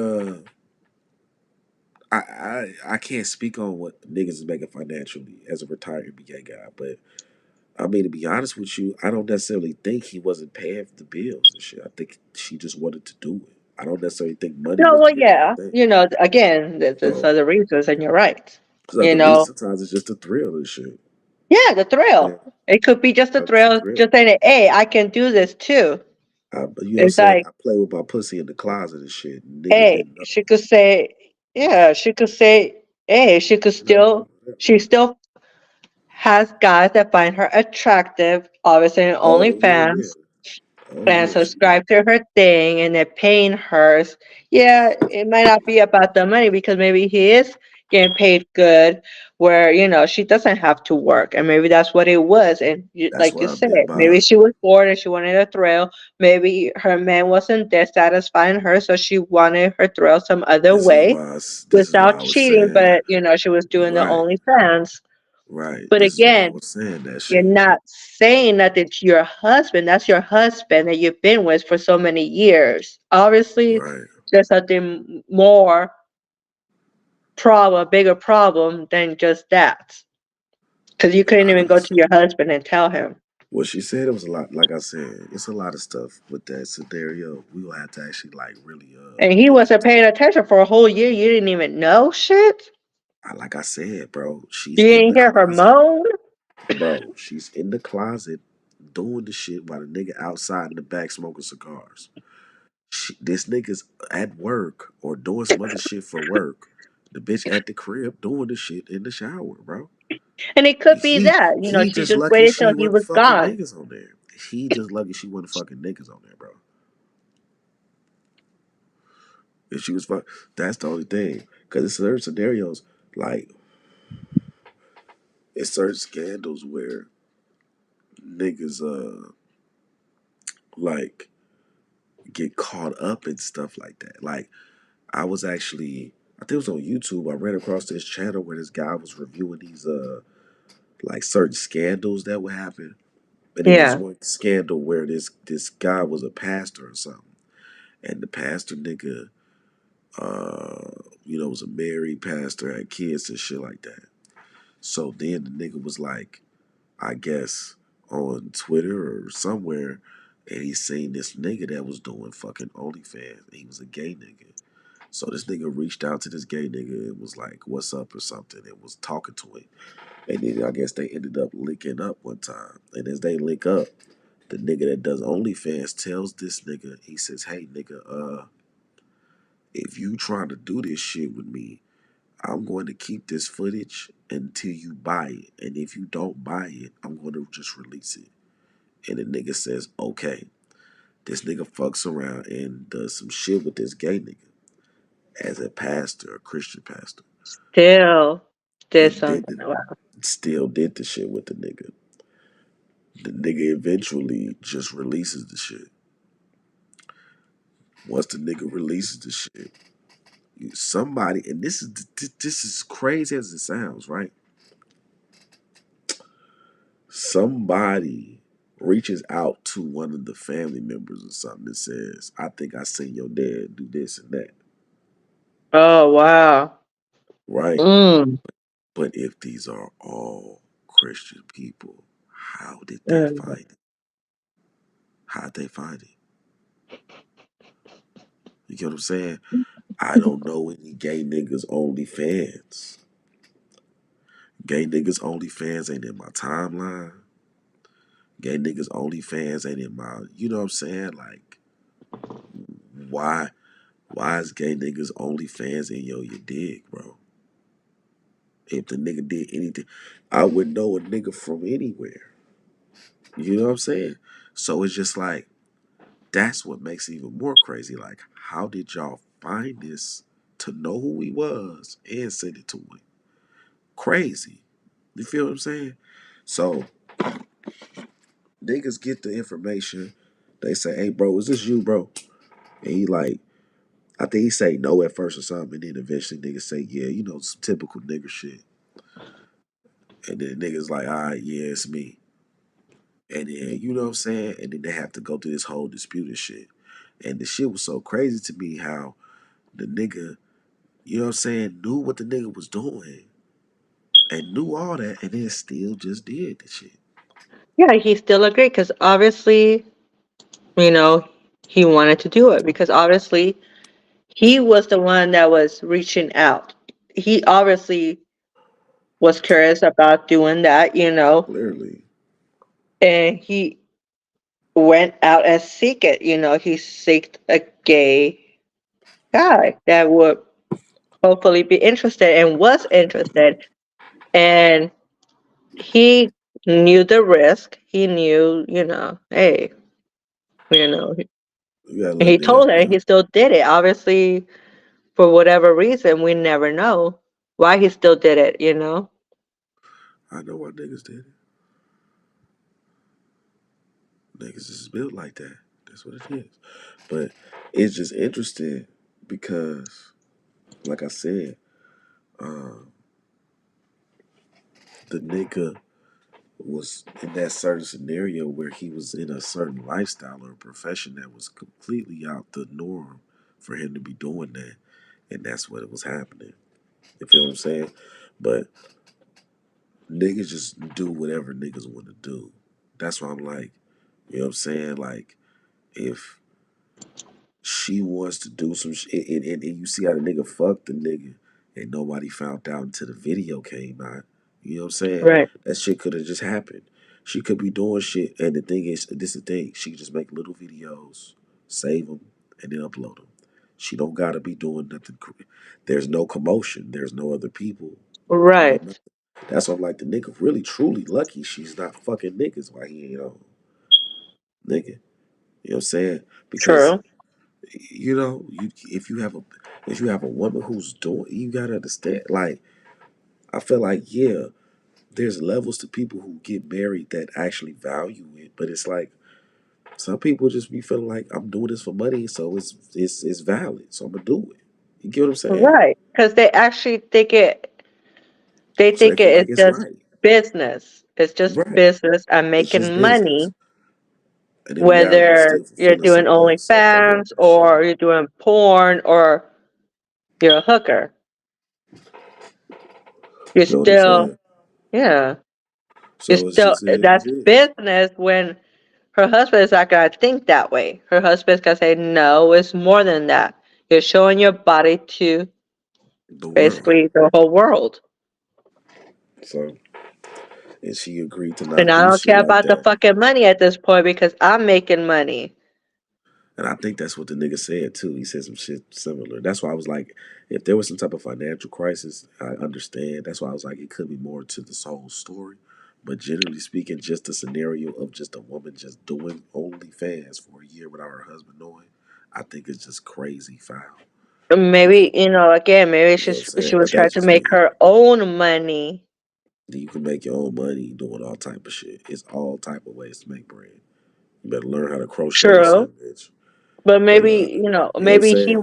I can't speak on what niggas is making financially as a retired NBA guy, but I mean to be honest with you, I don't necessarily think he wasn't paying for the bills and shit. I think she just wanted to do it. I don't necessarily think money No, was well, the main yeah. thing. Again, there's So, other reasons, and you're right. because You other reasons, know, sometimes it's just a thrill and shit. yeah, the thrill. And It could be just a just a thrill, thrill. just saying, "Hey, I can do this too." You know what I'm It's saying? like, I play with my pussy in the closet and shit. And niggas hey, didn't know. she could say, yeah, she could say, hey, she still has guys that find her attractive, obviously on Oh yeah, yeah. OnlyFans, Oh and yeah, she got subscribe to her thing, and they're paying hers. Yeah, it might not be about the money because maybe he is getting paid good, where she doesn't have to work, and maybe that's what it was. And that's like you what I said, meant maybe by she was bored and she wanted a thrill. Maybe her man wasn't there satisfying her, so she wanted her thrill some other way this is why without I was cheating. saying But she was doing the right, OnlyFans. right. But This is why I again, was saying that you're shit. not saying that it's your husband. That's your husband that you've been with for so many years. Obviously, Right. there's something more bigger problem than just that. Because you couldn't even go to 100%. your husband and tell him. What she said, it was a lot. Like I said, it's a lot of stuff with that scenario. We will have to actually like really And he dig wasn't into. paying attention for a whole year. You didn't even know shit. Like I said, bro, she's You in didn't the hear her closet, moan. bro. She's in the closet doing the shit while the nigga outside in the back smoking cigars. This nigga's at work or doing some other shit for work. The bitch at the crib doing the shit in the shower, bro. And it could be that. He She just just lucky waited till she he wasn't was fucking gone. niggas on there. He just lucky she wasn't fucking niggas on there, bro. If she was fuck, that's the only thing. Cause it's certain scenarios, like it's certain scandals where niggas like get caught up in stuff like that. Like I was actually I think it was on YouTube. I ran across this channel where this guy was reviewing these like certain scandals that would happen. And it was Yeah. one scandal where this guy was a pastor or something. And the pastor nigga was a married pastor, had kids and shit like that. So then the nigga was like, I guess, on Twitter or somewhere, and he seen this nigga that was doing fucking OnlyFans. He was a gay nigga. So this nigga reached out to this gay nigga and was like, "What's up?" or something, and was talking to him. And then I guess they ended up linking up one time. And as they link up, the nigga that does OnlyFans tells this nigga, he says, "Hey nigga, if you trying to do this shit with me, I'm going to keep this footage until you buy it. And if you don't buy it, I'm going to just release it." And the nigga says, "Okay." This nigga fucks around and does some shit with this gay nigga as a pastor, a Christian pastor. Still did And then something. Wow. still did the shit with the nigga. The nigga eventually just releases the shit. Once the nigga releases the shit, somebody, and this is crazy as it sounds, right? Somebody reaches out to one of the family members or something and says, "I think I seen your dad do this and that," Oh, wow. right? Mm. But if these are all Christian people, how did they Mm. find it? How'd they find it? You get what I'm saying? I don't know any gay niggas only fans. Gay niggas only fans ain't in my timeline. Gay niggas only fans ain't in my, you know what I'm saying? Like, why why is gay niggas only fans in your dig, bro? If the nigga did anything, I would know a nigga from anywhere. You know what I'm saying? So it's just like that's what makes it even more crazy. Like, how did y'all find this to know who he was and send it to him? Crazy. You feel what I'm saying? So niggas get the information. They say, "Hey, bro, is this you, bro?" And he like, I think he say no at first or something, and then eventually niggas say, "Yeah," some typical nigga shit. And then niggas like, "All right, yeah, it's me." And then you know what I'm saying? And then they have to go through this whole dispute and shit. And the shit was so crazy to me how the nigga, you know what I'm saying, knew what the nigga was doing and knew all that and then still just did the shit. Yeah, he still agreed because obviously, you know, he wanted to do it because obviously he was the one that was reaching out. He obviously was curious about doing that, Clearly. and he went out and seek it. He seeked a gay guy that would hopefully be interested and was interested. And he knew the risk. He knew, hey, you know, You gotta and let he niggas told her know. he still did it. Obviously, for whatever reason, we never know why he still did it. I know why niggas did it. Niggas is built like that. That's what it is. But it's just interesting because, like I said, um, the nigga was in that certain scenario where he was in a certain lifestyle or profession that was completely out the norm for him to be doing that. And that's what was happening. You feel what I'm saying? But niggas just do whatever niggas want to do. That's why I'm like, you know what I'm saying? Like, if she wants to do some shit, and you see how the nigga fucked the nigga, and nobody found out until the video came out. You know what I'm saying? Right. That shit could have just happened. She could be doing shit, and the thing is, this is the thing. She could just make little videos, save them, and then upload them. She don't gotta be doing nothing. There's no commotion. There's no other people. No Right. nothing. That's why I'm like the nigga really truly lucky she's not fucking niggas while he ain't on nigga. You know what I'm saying? Because True. if you have a woman who's doing, you gotta understand. Like, I feel like, yeah, there's levels to people who get married that actually value it, but it's like some people just be feeling like I'm doing this for money, so it's valid, so I'm gonna do it. You get what I'm saying? Right. Because they So they think feel it like is it's just right, business. It's just right? business. I'm It's just making business, money, and in reality, you're whether still you're fulfilling doing something else OnlyFans and shit. or you're doing porn or you're a hooker. You're You know what I'm still, saying? yeah, you're So it's still, just it is what that's it is. business when her husband is not going to think that way. Her husband's going to say, no, it's more than that. You're showing your body to The world. basically the whole world. So, and she agreed to And not I do don't shit care like about the that. fucking money at this point because I'm making money. And I think that's what the nigga said too. He said some shit similar. That's why I was like, if there was some type of financial crisis, I understand. That's why I was like, it could be more to this whole story. But generally speaking, just a scenario of just a woman just doing OnlyFans for a year without her husband knowing, I think it's just crazy foul. You Maybe, feel, again, maybe you know what I'm she saying? was But trying that's to just make me. her own money. You can make your own money doing all type of shit. It's all type of ways to make bread. You better learn how to crochet or True. something, bitch. But But maybe, you know what I'm maybe saying?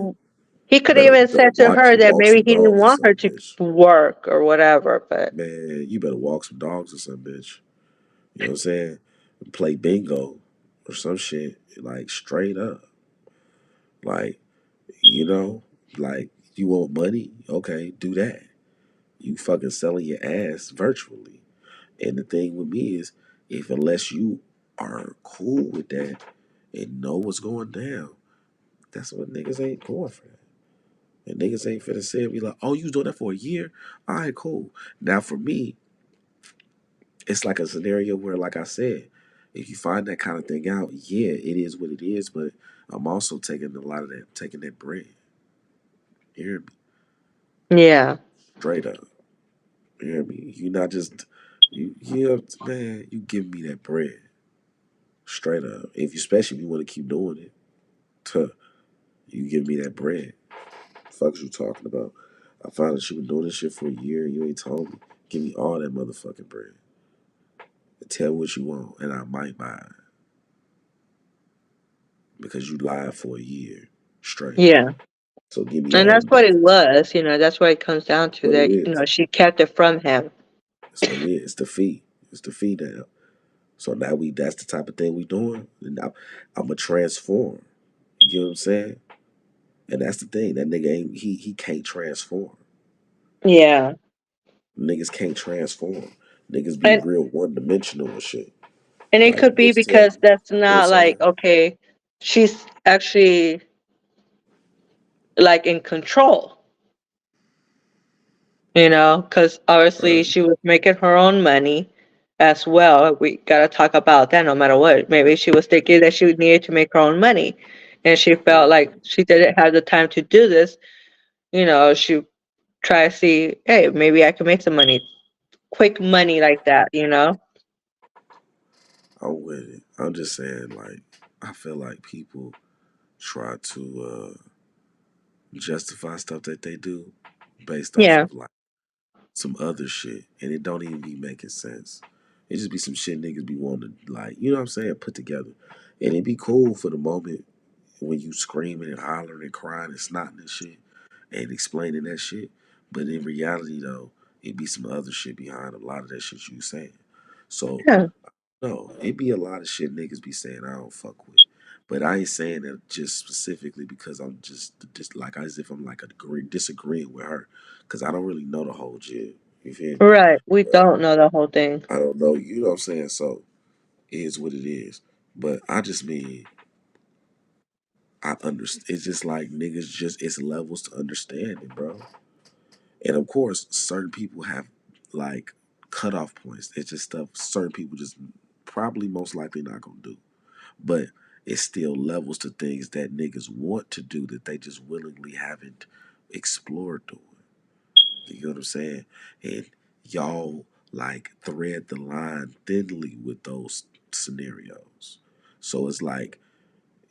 he could Better even better said to her that walk maybe some he didn't dogs or want her something, to bitch. work or whatever. But Man, you better walk some dogs or something, bitch. You know what I'm saying? Play bingo or some shit. Like straight up. Like, you know, like you want money? Okay, do that. You fucking selling your ass virtually. And the thing with me is, if unless you are cool with that and know what's going down, That's what niggas ain't going for that. And niggas ain't finna say and be like, oh, you was doing that for a year? All right, cool. Now for me, it's like a scenario where, like I said, if you find that kind of thing out, yeah, it is what it is. But I'm also taking a lot of that, taking that bread. You hear me? Yeah. Straight up. You hear me? You not just you man. You give me that bread straight up. If you, especially if you want to keep doing it, tuh, you give me that bread. Fuck you talking about? I found out you been doing this shit for a year. You ain't told me. Give me all that motherfucking bread. And tell me what you want, and I might buy it because you lied for a year straight. Yeah. So give me And all that's the what it benefits. was, that's what it comes down That's to, what it that, is. she kept it from him. That's what it is. It's the fee. It's the fee now. So now that's the type of thing we doing. And I'm a transform. You get what I'm saying? And that's the thing. That nigga ain't he can't transform. Yeah. Niggas can't transform. Niggas be And real one dimensional and shit. it Like could be bitch tell because me. that's You know what I'm not like, saying? okay, she's actually like in control, because obviously Right. she was making her own money as well. We gotta talk about that no matter what. Maybe she was thinking that she needed to make her own money, and she felt Right. like she didn't have the time to do this. She try to see, hey, maybe I can make some money, quick money like that. I'm with it. I'm just saying, like, I feel like people try to justify stuff that they do based off Yeah, of like some other shit, and it don't even be making sense. It just be some shit niggas be wanting to, like, you know what I'm saying, put together, and it be cool for the moment when you screaming and hollering and crying and snotting and shit and explaining that shit. But in reality, though, it be some other shit behind a lot of that shit you saying. So yeah, no, it be a lot of shit niggas be saying I don't fuck with. But I ain't saying that just specifically because I'm just like as if I'm like disagreeing with her, because I don't really know the whole jig. You feel me? right. We don't know the whole thing. I don't know. You know what I'm saying? So it is what it is. But I just mean I understand. It's just like niggas. Just it's levels to understanding, bro. And of course, certain people have like cutoff points. It's just stuff certain people just probably most likely not gonna do. But it still levels to things that niggas want to do that they just willingly haven't explored doing. You know what I'm saying? And y'all like thread the line thinly with those scenarios. So it's like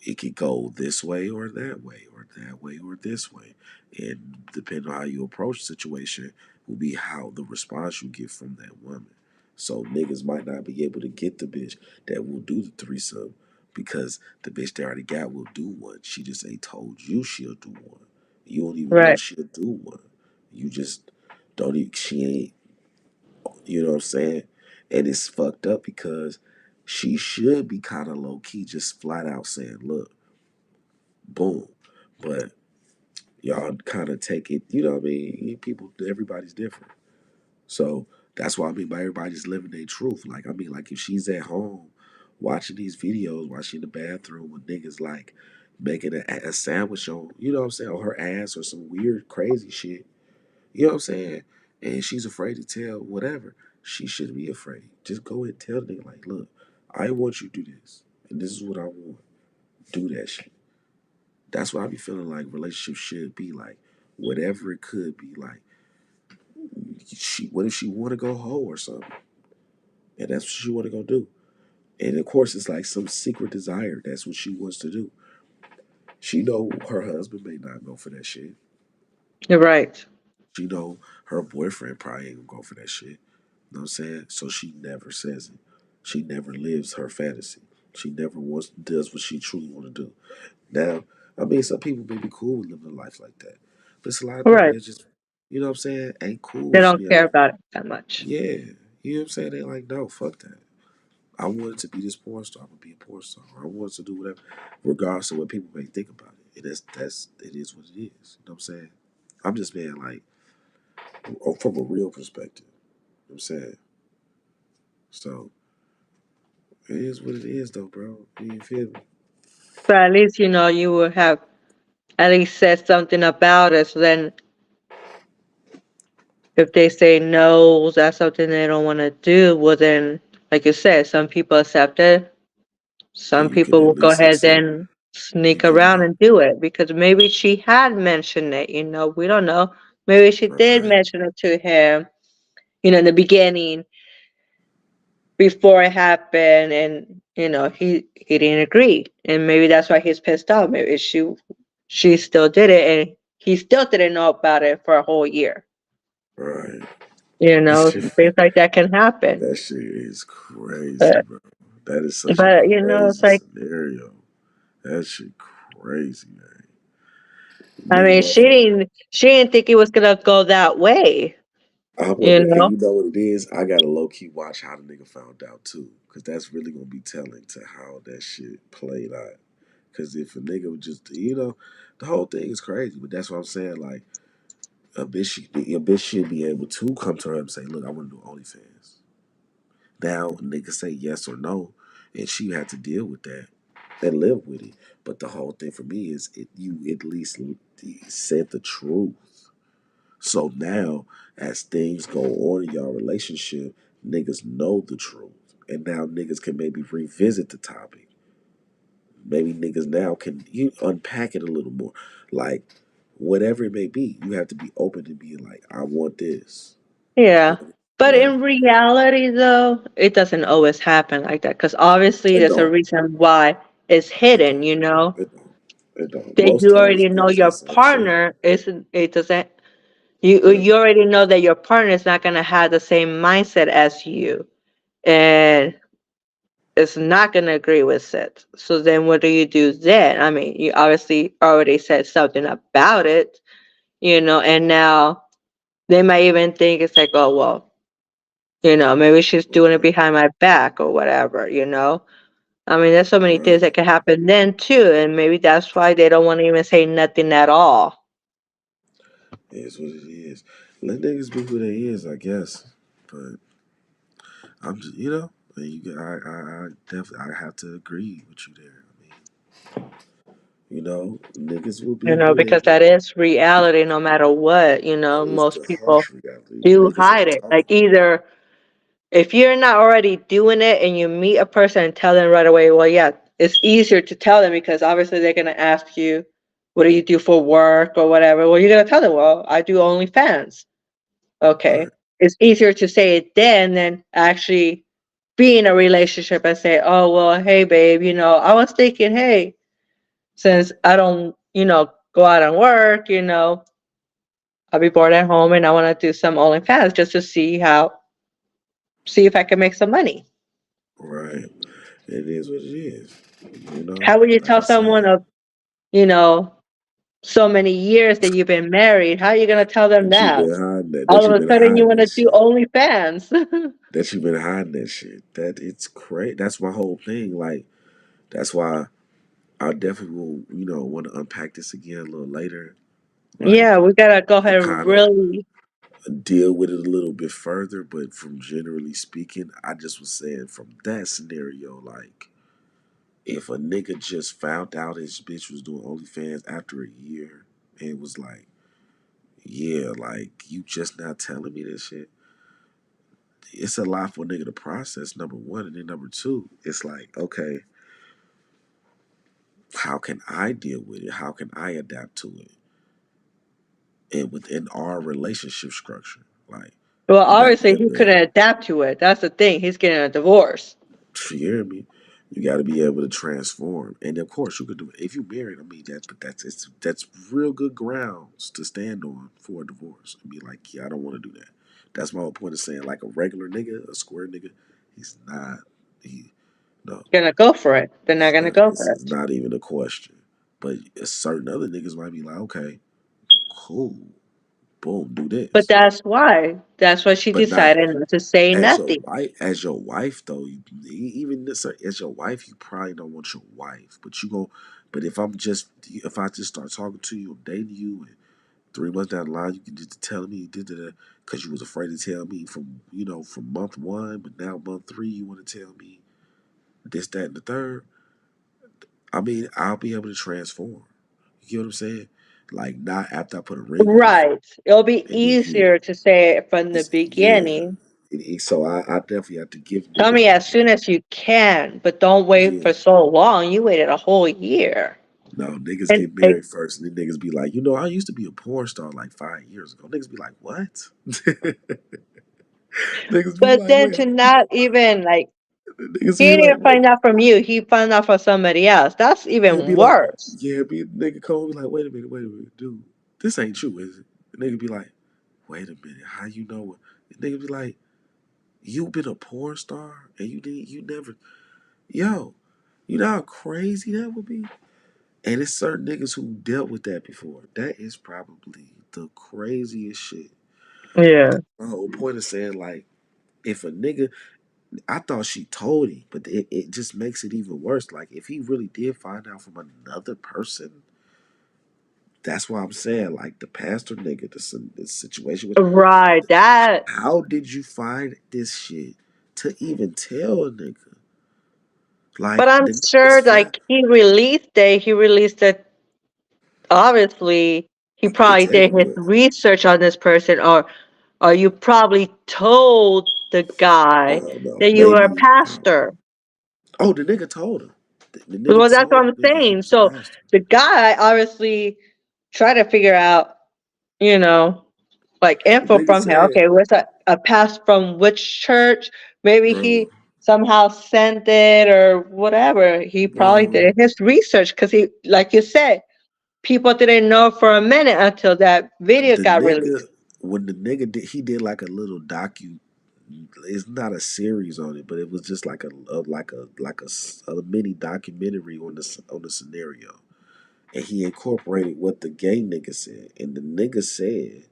it could go this way or that way or that way or this way. And depending on how you approach the situation will be how the response you get from that woman. So niggas might not be able to get the bitch that will do the threesome because the bitch they already got will do one. She just ain't told you she'll do one. You don't even know Right, she'll do one. You just don't even, she ain't, you know what I'm saying? And it's fucked up because she should be kind of low key, just flat out saying, look, boom. But y'all kind of take it, you know what I mean? People, everybody's different. So that's what I mean by everybody's living their truth. Like, I mean, like if she's at home watching these videos, while she in the bathroom with niggas like making a sandwich on, you know what I'm saying, on her ass or some weird, crazy shit, you know what I'm saying? And she's afraid to tell whatever. She shouldn't be afraid. Just go and tell the nigga, like, look, I want you to do this. And this is what I want. Do that shit. That's what I be feeling like relationships should be like. Whatever it could be like. What if she want to go hoe or something? And that's what she want to go do. And of course, it's like some secret desire. That's what she wants to do. She know her husband may not go for that shit. you're right. She know her boyfriend probably ain't gonna go for that shit. You know what I'm saying? So she never says it. She never lives her fantasy. She never does what she truly want to do. Now, I mean, some people may be cool with living a life like that, but it's a lot of people Right. that just, you know what I'm saying, ain't cool They with just don't being care like, about it that much. yeah, you know what I'm saying? They like, no, fuck that. I wanted to be this porn star. I'm gonna be a porn star. I wanted to do whatever, regardless of what people may think about it. And that's it is what it is. You know what I'm saying? I'm just being like from a real perspective. You know what I'm saying? So it is what it is, though, bro. You feel me? But at least you will have. at least said something about it. So then if they say no, that's something they don't want to do, well then, like you said, some people accept it. And Some you can people at will go least ahead accept. and You sneak can around and do it because maybe she had mentioned it, we don't know. Maybe she did right, mention it to him, in the beginning before it happened and he didn't agree. And maybe that's why he's pissed off. Maybe she still did it and he still didn't know about it for a whole year. right. Things like that can happen. That shit is crazy, But bro. That is such a but it's crazy like, scenario. That shit crazy, man. I Nigga, mean, motherfucker. she didn't think it was gonna go that way, I you wonder, and know? you know what it is? I gotta low key watch how the nigga found out too, because that's really gonna be telling to how that shit played out. Because if a nigga would just, the whole thing is crazy. But that's what I'm saying. Like a bitch should be able to come to her and say, "Look, I want to do OnlyFans." Now, nigga say yes or no, and she had to deal with that and live with it. But the whole thing for me is, you at least said the truth. So now, as things go on in y'all relationship, niggas know the truth, and now niggas can maybe revisit the topic. Maybe niggas now can you unpack it a little more, like whatever it may be. You have to be open to being like, I want this, Yeah. But and in reality, though, it doesn't always happen like that because obviously it there's a don't, reason why it's it hidden, don't, it don't, it don't. that Most you times already the know niggas gonna your say shit. partner isn't, it doesn't, you, Yeah, you already know that your partner is not going to have the same mindset as you and is not going to agree with it. So then what do you do then? I mean, you obviously already said something about it, and now they might even think it's like, oh, well, maybe she's doing it right, behind my back or whatever. I mean, there's so many things right. that can happen then too, and maybe that's why they don't want to even say nothing at all. It is what it is. Let niggas be who they is, I guess. But I'm just, I definitely, I have to agree with you there. I mean, niggas will be who they Because that is. is reality no matter what. It's Most the people harsh reality. do Niggas hide ain't it. Like talking. either if you're not already doing it and you meet a person and tell them right away, well, yeah, it's easier to tell them because obviously they're going to ask you, what do you do for work or whatever? Well, you're going to tell them, well, I do OnlyFans. Okay. Right, It's easier to say it then than actually be in a relationship and say, oh, well, hey, babe, I was thinking, hey, since I don't, go out and work, I'll be bored at home and I want to do some OnlyFans just to see if I can make some money. right. It is what it is. How would you Like tell I someone said, of, you know, so many years that you've been married? How are you going to tell them that you that? been hiding that, All that of you a been sudden you hiding want that to do shit. OnlyFans. That you been hiding that shit. That it's crazy. That's my whole thing. Like, that's why I definitely will, want to unpack this again a little later. Yeah, Like, we got to go and ahead and kind of really. deal with it a little bit further. But from generally speaking, I just was saying from that scenario, like, if a nigga just found out his bitch was doing OnlyFans after a year and was like, yeah, like, you just not telling me this shit, it's a lot for a nigga to process, number one. And then number two, it's like, okay, how can I deal with it? How can I adapt to it? And within our relationship structure, like, Well, you got to be obviously able he to, couldn't adapt to it. That's the thing. He's getting a divorce. you hear me? You got to be able to transform, and of course, you could do it if you married. I mean, that's real good grounds to stand on for a divorce and be like, yeah, I don't want to do that. That's my whole point of saying, like, a regular nigga, a square nigga, he's not. He no, Gonna go for it. They're not gonna go This for is it. not even a question. But certain other niggas might be like, okay, cool, boom, do But this. that's why. That's why she But not decided not to say as your nothing. wife. As your wife, though, even this as your wife, you probably don't want your wife. But you go. But if I just start talking to you, dating you, and 3 months down the line, you can just tell me because you was afraid to tell me from month one, but now month three, you want to tell me this, that, and the third. I mean, I'll be able to transform. You get what I'm saying? Like not after I put a ring on your finger, Right. It'll be and then here, easier to say it from the yeah. beginning. So I definitely have to give Tell niggas me that. as soon as you can, but don't wait Yeah. for so long. You waited a whole year. No, niggas And get married first, and then niggas be like, I used to be a porn star like 5 years ago. Niggas be like, what? Niggas be but like, then wait, to not even like niggas he be like, didn't wait. find out from you, he found out from somebody else. That's Yeah, even be like, worse. yeah, be nigga come be like, wait a minute, dude, this ain't you, is it? The nigga be like, wait a minute, how you know what? The nigga be like, you been a porn star and you never, yo, you know how crazy that would be? And it's certain niggas who dealt with that before. That is probably the craziest shit. Yeah. My whole point is saying like, if a nigga, I thought she told him, but it just makes it even worse. Like if he really did find out from another person, that's why I'm saying like the pastor nigga, the situation with, Right. That how did you find this shit to even tell a nigga? but Like I'm the niggas sure found like he released it obviously he it's probably did his everywhere. research on this person or you probably told the I guy don't know. that you were a Maybe I don't know. pastor. Oh, the nigga told him. The Well, nigga that's what told I'm the nigga he saying. was a So pastor. the guy obviously tried to figure out, you know, like The info nigga from him. said, Okay, what's a pass from which church? Maybe bro, he somehow sent it or whatever. He probably bro, did his research because he, like you said, people didn't know for a minute until that video the got nigga released. when the nigga did he did like a little docu. It's not a series on it, but it was just like a mini documentary on the scenario, and he incorporated what the gay nigga said, and the nigga said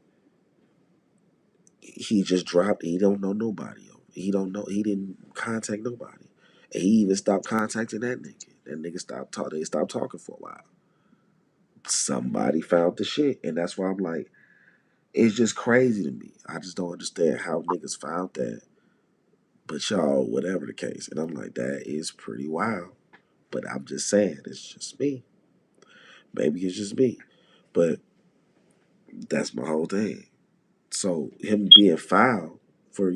he just dropped. He don't know nobody. He don't know. He didn't contact nobody, and he even stopped contacting that nigga. That nigga stopped talking. They stopped talking for a while. Somebody found the shit, and that's why I'm like, it's just crazy to me. I just don't understand how niggas found that. But y'all, whatever the case, and I'm like, that is pretty wild. But I'm just saying, it's just me. Maybe it's just me, but that's my whole thing. So him being foul for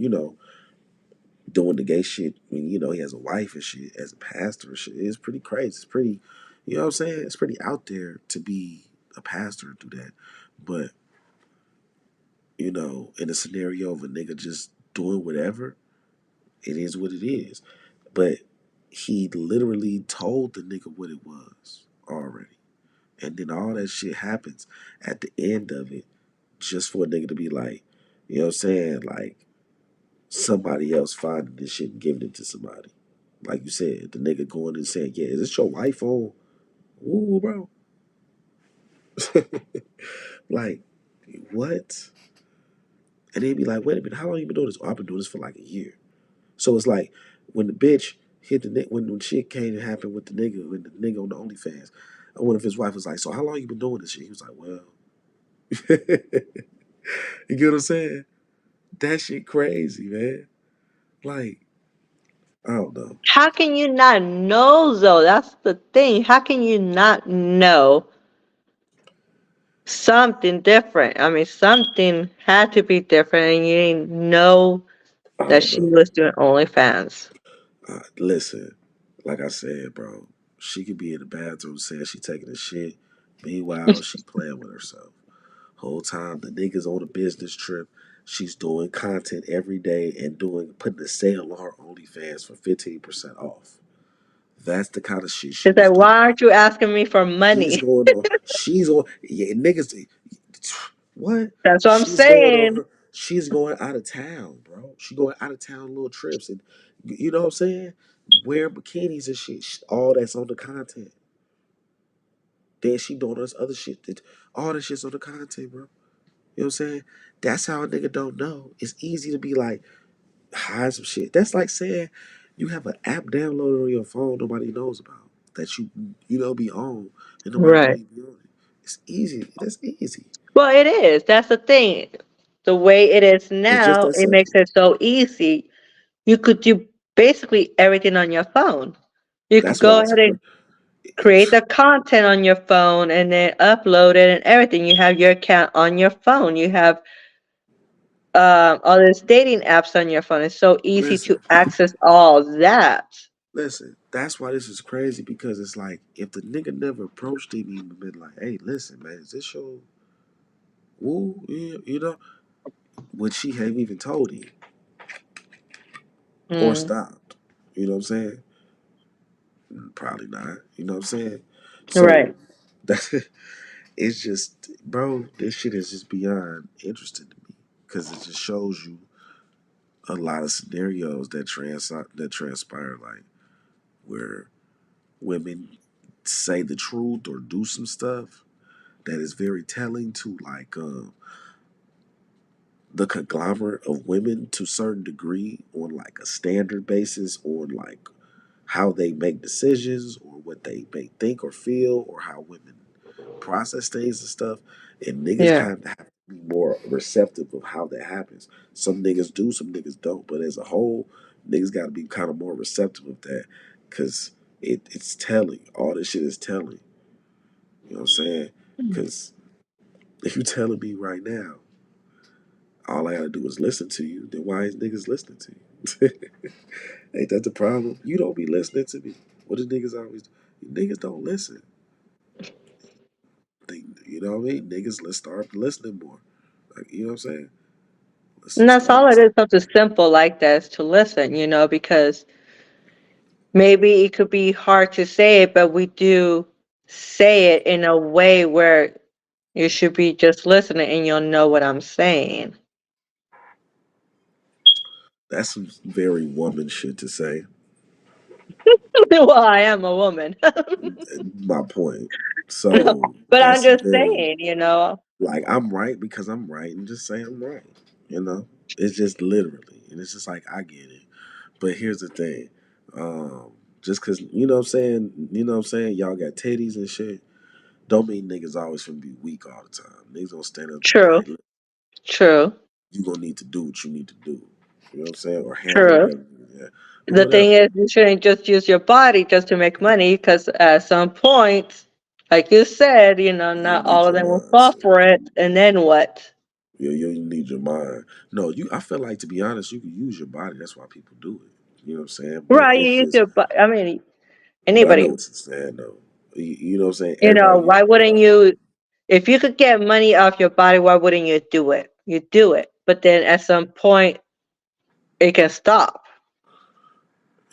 doing the gay shit when he has a wife and shit as a pastor and shit is pretty crazy. It's pretty, you know what I'm saying? It's pretty out there to be a pastor and do that. But in a scenario of a nigga just doing whatever, it is what it is. But he literally told the nigga what it was already. And then all that shit happens at the end of it just for a nigga to be like, you know what I'm saying? Like somebody else finding this shit and giving it to somebody. Like you said, the nigga going and saying, yeah, is this your wife on? Ooh, bro. Like, what? And they'd be like, wait a minute, how long you been doing this? Oh, I've been doing this for like a year. So it's like when the bitch hit the when shit came to happen with the nigga, when the nigga on the OnlyFans, I wonder if his wife was like, so how long you been doing this shit? He was like, well, you get what I'm saying? That shit crazy, man. Like, I don't know. How can you not know though? That's the thing. How can you not know something different? I mean, something had to be different, and you didn't know I that don't she know. was doing OnlyFans. Listen, like I said, bro, she could be in the bathroom saying she taking a shit. Meanwhile, she playing with herself. Whole time the niggas on a business trip, she's doing content every day and putting a sale on her OnlyFans for 15% off. That's the kind of shit she She's was like, doing. "Why aren't you asking me for She's money?" going on. She's on. Yeah, niggas. What? That's what I'm She's going on saying. her. She's going out of town, bro. She going out of town little trips, and you know what I'm saying? Wearing bikinis and shit. All that's on the content. Then she doing this other shit. All that shit's on the content, bro. You know what I'm saying? That's how a nigga don't know. It's easy to be like hide some shit. That's like saying you have an app downloaded on your phone nobody knows about that you be on and nobody know Right. you be on it. It's easy. That's easy. Well, it is. That's the thing. The way it is It's just now, that it makes simple. it so easy. You could do basically everything on your phone. You could That's why go it's ahead and create the content on your phone and then upload it and everything. You have your account on your phone. You have all these dating apps on your phone. It's so easy to Listen, access all that. listen. That's why this is crazy because it's like if the nigga never approached him and been like, "Hey, listen, man, is this your woo?" You know, would she have even told him or Mm, stopped? You know what I'm saying? Probably not. You know what I'm saying? So right. that's it's just, bro. This shit is just beyond interesting to me because it just shows you a lot of scenarios that transpire, like where women say the truth or do some stuff that is very telling to like the conglomerate of women to a certain degree on like a standard basis on like how they make decisions or what they may think or feel or how women process things and stuff. And niggas Yeah. kind of have to be more receptive of how that happens. Some niggas do, some niggas don't. But as a whole, niggas got to be kind of more receptive of that because it's telling. All this shit is telling. You know what I'm saying? Because if you telling me right now, all I gotta do is listen to you, then why is niggas listening to you? Ain't that the problem? You don't be listening to me. What do niggas always do? Niggas don't listen. You know what I mean? Niggas, let's start listening more. Like, you know what I'm saying? Let's And just that's start all it listening. is, something simple like that is to listen, because maybe it could be hard to say it, but we do say it in a way where you should be just listening and you'll know what I'm saying. That's some very woman shit to say. Well, I am a woman. My point. So But I'm that's just very saying. like I'm right because I'm right and just say I'm right. You know? It's just literally. And it's just like I get it. But here's the thing. Just cause you know what I'm saying, y'all got titties and shit, don't mean niggas always gonna be weak all the time. Niggas gonna stand up and be True, like, look, true, you gonna need to do what you need to do. You know what I'm saying? Or handle true. whatever. Yeah. Or The thing whatever. is, you shouldn't just use your body just to make money, because at some point, like you said, You not need all of your them will fall mindset. for it. And then what? You need your mind. No, I feel like to be honest, you can use your body. That's why people do it. You know what I'm saying? But Right, you it's use just your body. I mean, but I know anybody, what you're saying though. You know what I'm saying? Everybody use why their wouldn't body. you, if you could get money off your body, why wouldn't you do it? You do it. But then at some point, it can stop.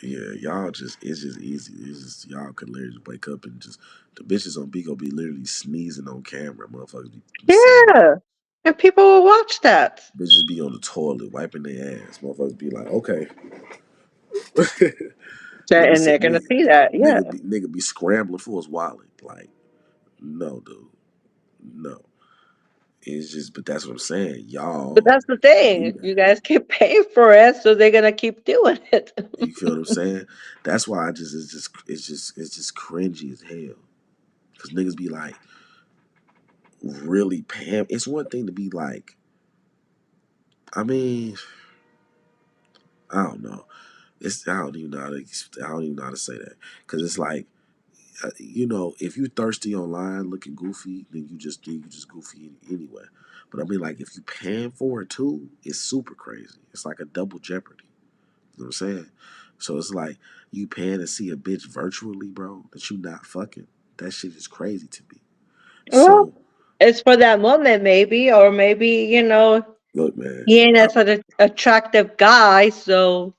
Yeah, y'all just it's just easy. It's just y'all could literally wake up and just the bitches on Bigo be literally sneezing on camera. Motherfuckers be seeing it. Yeah. And people will watch that. Bitches be on the toilet wiping their ass. Motherfuckers be like, okay. nigga And said they're going to see that. Yeah. nigga be scrambling for his wallet. Like, no, dude. No. It's just but that's what I'm saying. But Y'all that's the do thing. You that. guys keep paying for it, so they're gonna keep doing it. You feel what I'm saying? That's why I just it's just cringy as hell. Cause niggas be like really paying. It's one thing to be like, I mean, I don't know. I don't even know I don't even know how to say that because it's like if you thirsty online looking goofy, then you just goofy anyway. But I mean, like if you paying for it too, it's super crazy. It's like a double jeopardy. You know what I'm saying? So it's like you paying to see a bitch virtually, bro, that you not fucking. That shit is crazy to me. Well, So it's for that moment, maybe, or maybe look, man, he ain't as an attractive guy, so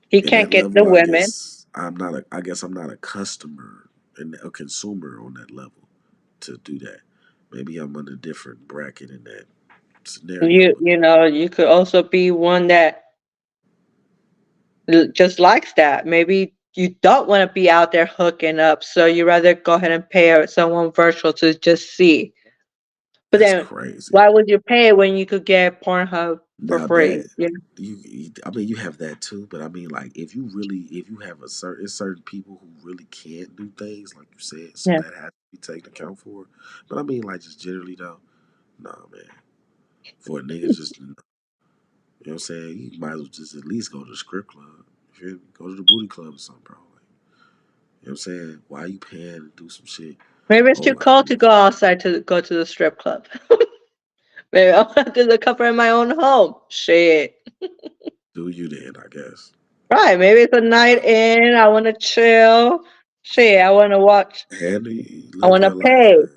he in can't that get the level, I women. guess I'm not a. I guess I'm not a customer and a consumer on that level to do that. Maybe I'm on a different bracket in that scenario, but You could also be one that just likes that. Maybe you don't want to be out there hooking up, so you rather go ahead and pay someone virtual to just see. But that's then, crazy. why would you pay when you could get Pornhub for Now free? that I mean, you have that too, but I mean, like, if you have certain people who really can't do things, like you said, so Yeah. that has to be taken account for. But I mean, like, just generally though, nah, man, for a nigga, just you know what I'm saying, you might as well just at least go to the script club. If you go to the booty club or something, bro. Like, what I'm saying? Why are you paying to do some shit? Maybe it's Oh, too like, cold to go outside to go to the strip club. Maybe I'll do the cover in my own home. Shit. do you then, I guess. Right. Maybe it's a night in. I want to chill. Shit. I want to watch. Handle I live want to your life, pay. man.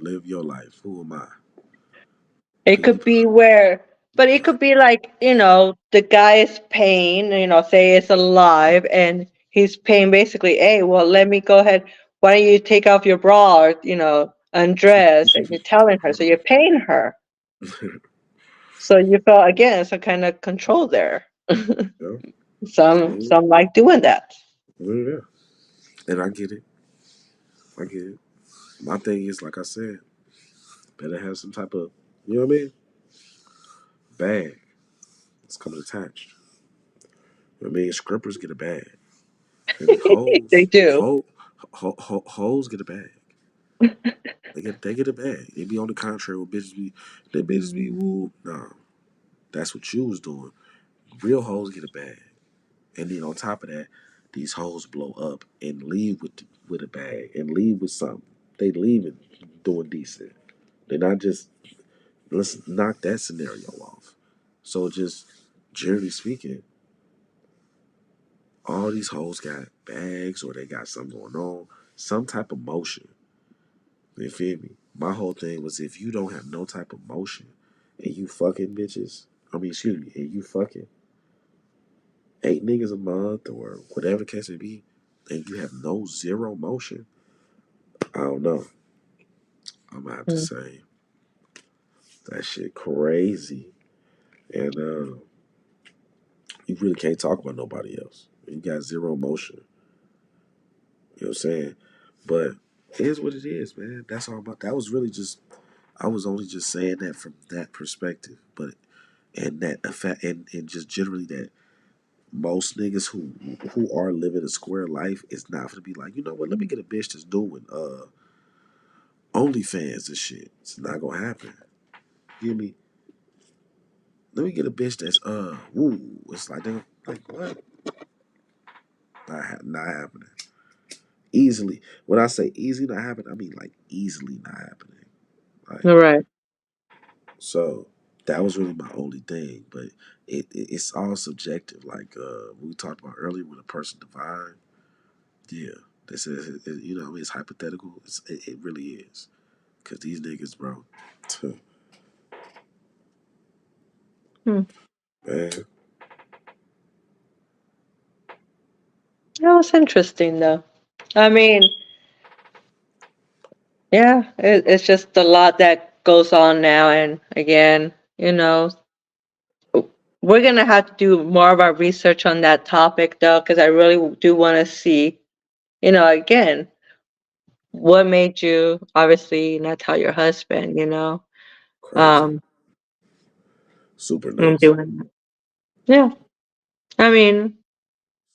Live your life. Who am I? It Pinkie could pie. be where, but it could be like, the guy is paying, say it's alive and he's paying basically, hey, well, let me go ahead. Why don't you take off your bra or, undress? And you're telling her. So you're paying her. So you felt, again, some kind of control there. Yeah, Some like doing that. yeah. And I get it. I get it. My thing is, like I said, better have some type of, you know what I mean? Bag. It's coming attached. You know what I mean? Scrippers get a bag. You know what I mean? They do. Hoes get a bag. They get a bag. They be on the contrary with bitches be woo. Nah, that's what you was doing. Real hoes get a bag. And then on top of that, these hoes blow up and leave with a bag and leave with something. They leave it doing decent. They're not just, let's knock that scenario off. So just generally speaking, all these hoes got bags or they got something going on, some type of motion. You feel me? My whole thing was if you don't have no type of motion and you fucking bitches, excuse me, and you fucking 8 niggas a month or whatever the case may be, and you have no zero motion, I don't know. I'm gonna have to Mm. say that shit crazy. And you really can't talk about nobody else. You got zero motion. You know what I'm saying? But it is what it is, man. That's all about. That was really just. I was only just saying that from that perspective, but and that effect, and just generally that most niggas who are living a square life is not gonna be like, you know what? Let me get a bitch that's doing OnlyFans and shit. It's not gonna happen. You hear me? Let me get a bitch that's woo. It's like they like what? Not happening. Easily. When I say easy not happening, I mean like easily not happening. Like All right. so that was really my only thing. But it's all subjective. Like we talked about earlier with a person divine. Yeah. They said it's hypothetical. It really is. Cause these niggas, bro. Hmm. Man. That was interesting, though. I mean, yeah, it's just a lot that goes on now. And again, we're going to have to do more of our research on that topic, though, because I really do want to see, again, what made you obviously not tell your husband, Crazy. um, Super and nuts. doing that. Yeah. I mean,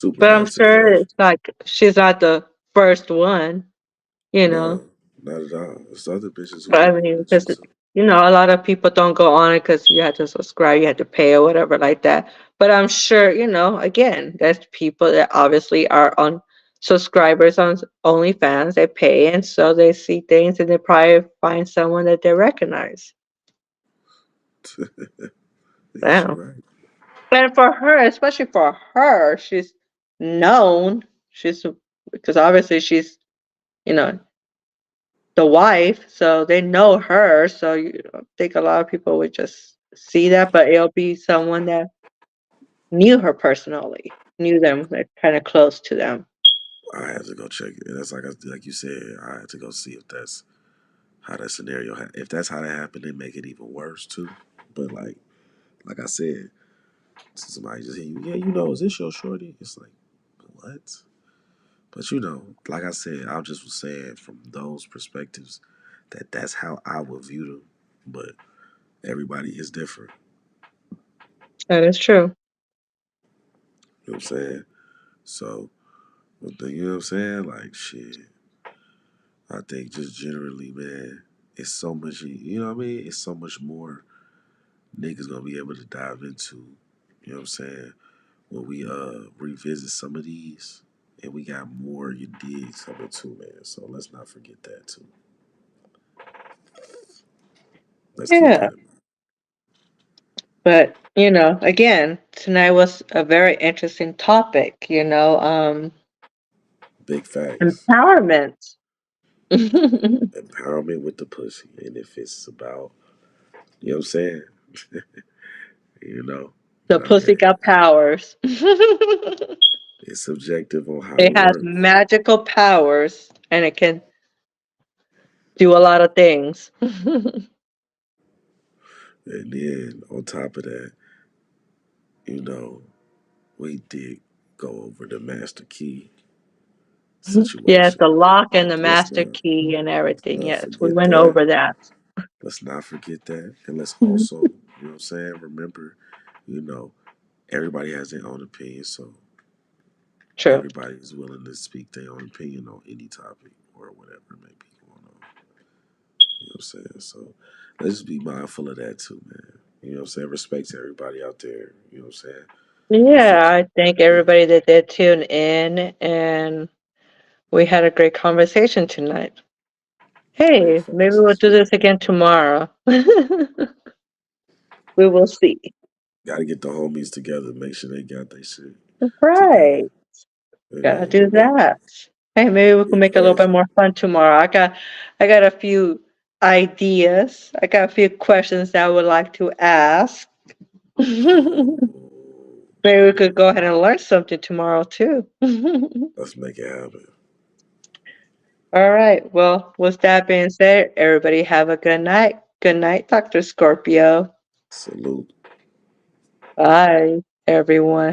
Super but I'm nuts. And sure it's like she's not the first one, you know. no, not at all. It's other bitches who But I do it. mean, It's because just a lot of people don't go on it because you had to subscribe, you had to pay or whatever like that. But I'm sure, again, there's people that obviously are on subscribers on OnlyFans. They pay, and so they see things, and they probably find someone that they recognize. yes, you're Wow. right. And for her, especially for her, she's known. She's because obviously she's, you know, the wife, so they know her. So I think a lot of people would just see that, but it'll be someone that knew her personally, knew them, like kind of close to them. I have to go check it. That's like you said. I had to go see if that's how that scenario. If that's how that happened, it make it even worse too. But like I said, somebody just hit you. Yeah, is this your shorty? It's like what? But like I said, I just was saying from those perspectives that's how I would view them. But everybody is different. That is true. You know what I'm saying? So, you know what I'm saying? Like shit. I think just generally, man, it's so much. You know what I mean? It's so much more niggas gonna be able to dive into. You know what I'm saying? When we revisit some of these And we got more you did coming too, man. So let's not forget that too. Let's keep Yeah. that in mind. But, again, tonight was a very interesting topic, Big facts. empowerment. Empowerment with the pussy. And if it's about, you know what I'm saying? You know, The I mean, pussy got powers. It it's subjective on how it has works. magical powers and it can do a lot of things. And then on top of that, you know, we did go over the master key Yes, situation. the lock and But the master key and let's everything. not Yes, we forget went that. over that. Let's not forget that. And let's Mhm. also, you know what I'm saying, remember, you know, everybody has their own opinion, so True. everybody is willing to speak their own opinion on any topic or whatever may be going on. You know what I'm saying? So let's just be mindful of that too, man. You know what I'm saying? Respect to everybody out there. You know what I'm saying? If Yeah, it's I thank yeah, everybody that did tune in, and we had a great conversation tonight. big Hey, maybe we'll facts. do this again tomorrow. We will see. Gotta get the homies together, make sure they got their shit together. Right. And Gotta then, do that. Hey, maybe we can get make it a little bit crazy. more fun tomorrow. I got a few ideas. I got a few questions that I would like to ask. Maybe Oh, we could go ahead and learn something tomorrow too. let's make it happen. All right. Well, with that being said, everybody have a good night. Good night, Dr. Scorpio. Salute. Bye, everyone.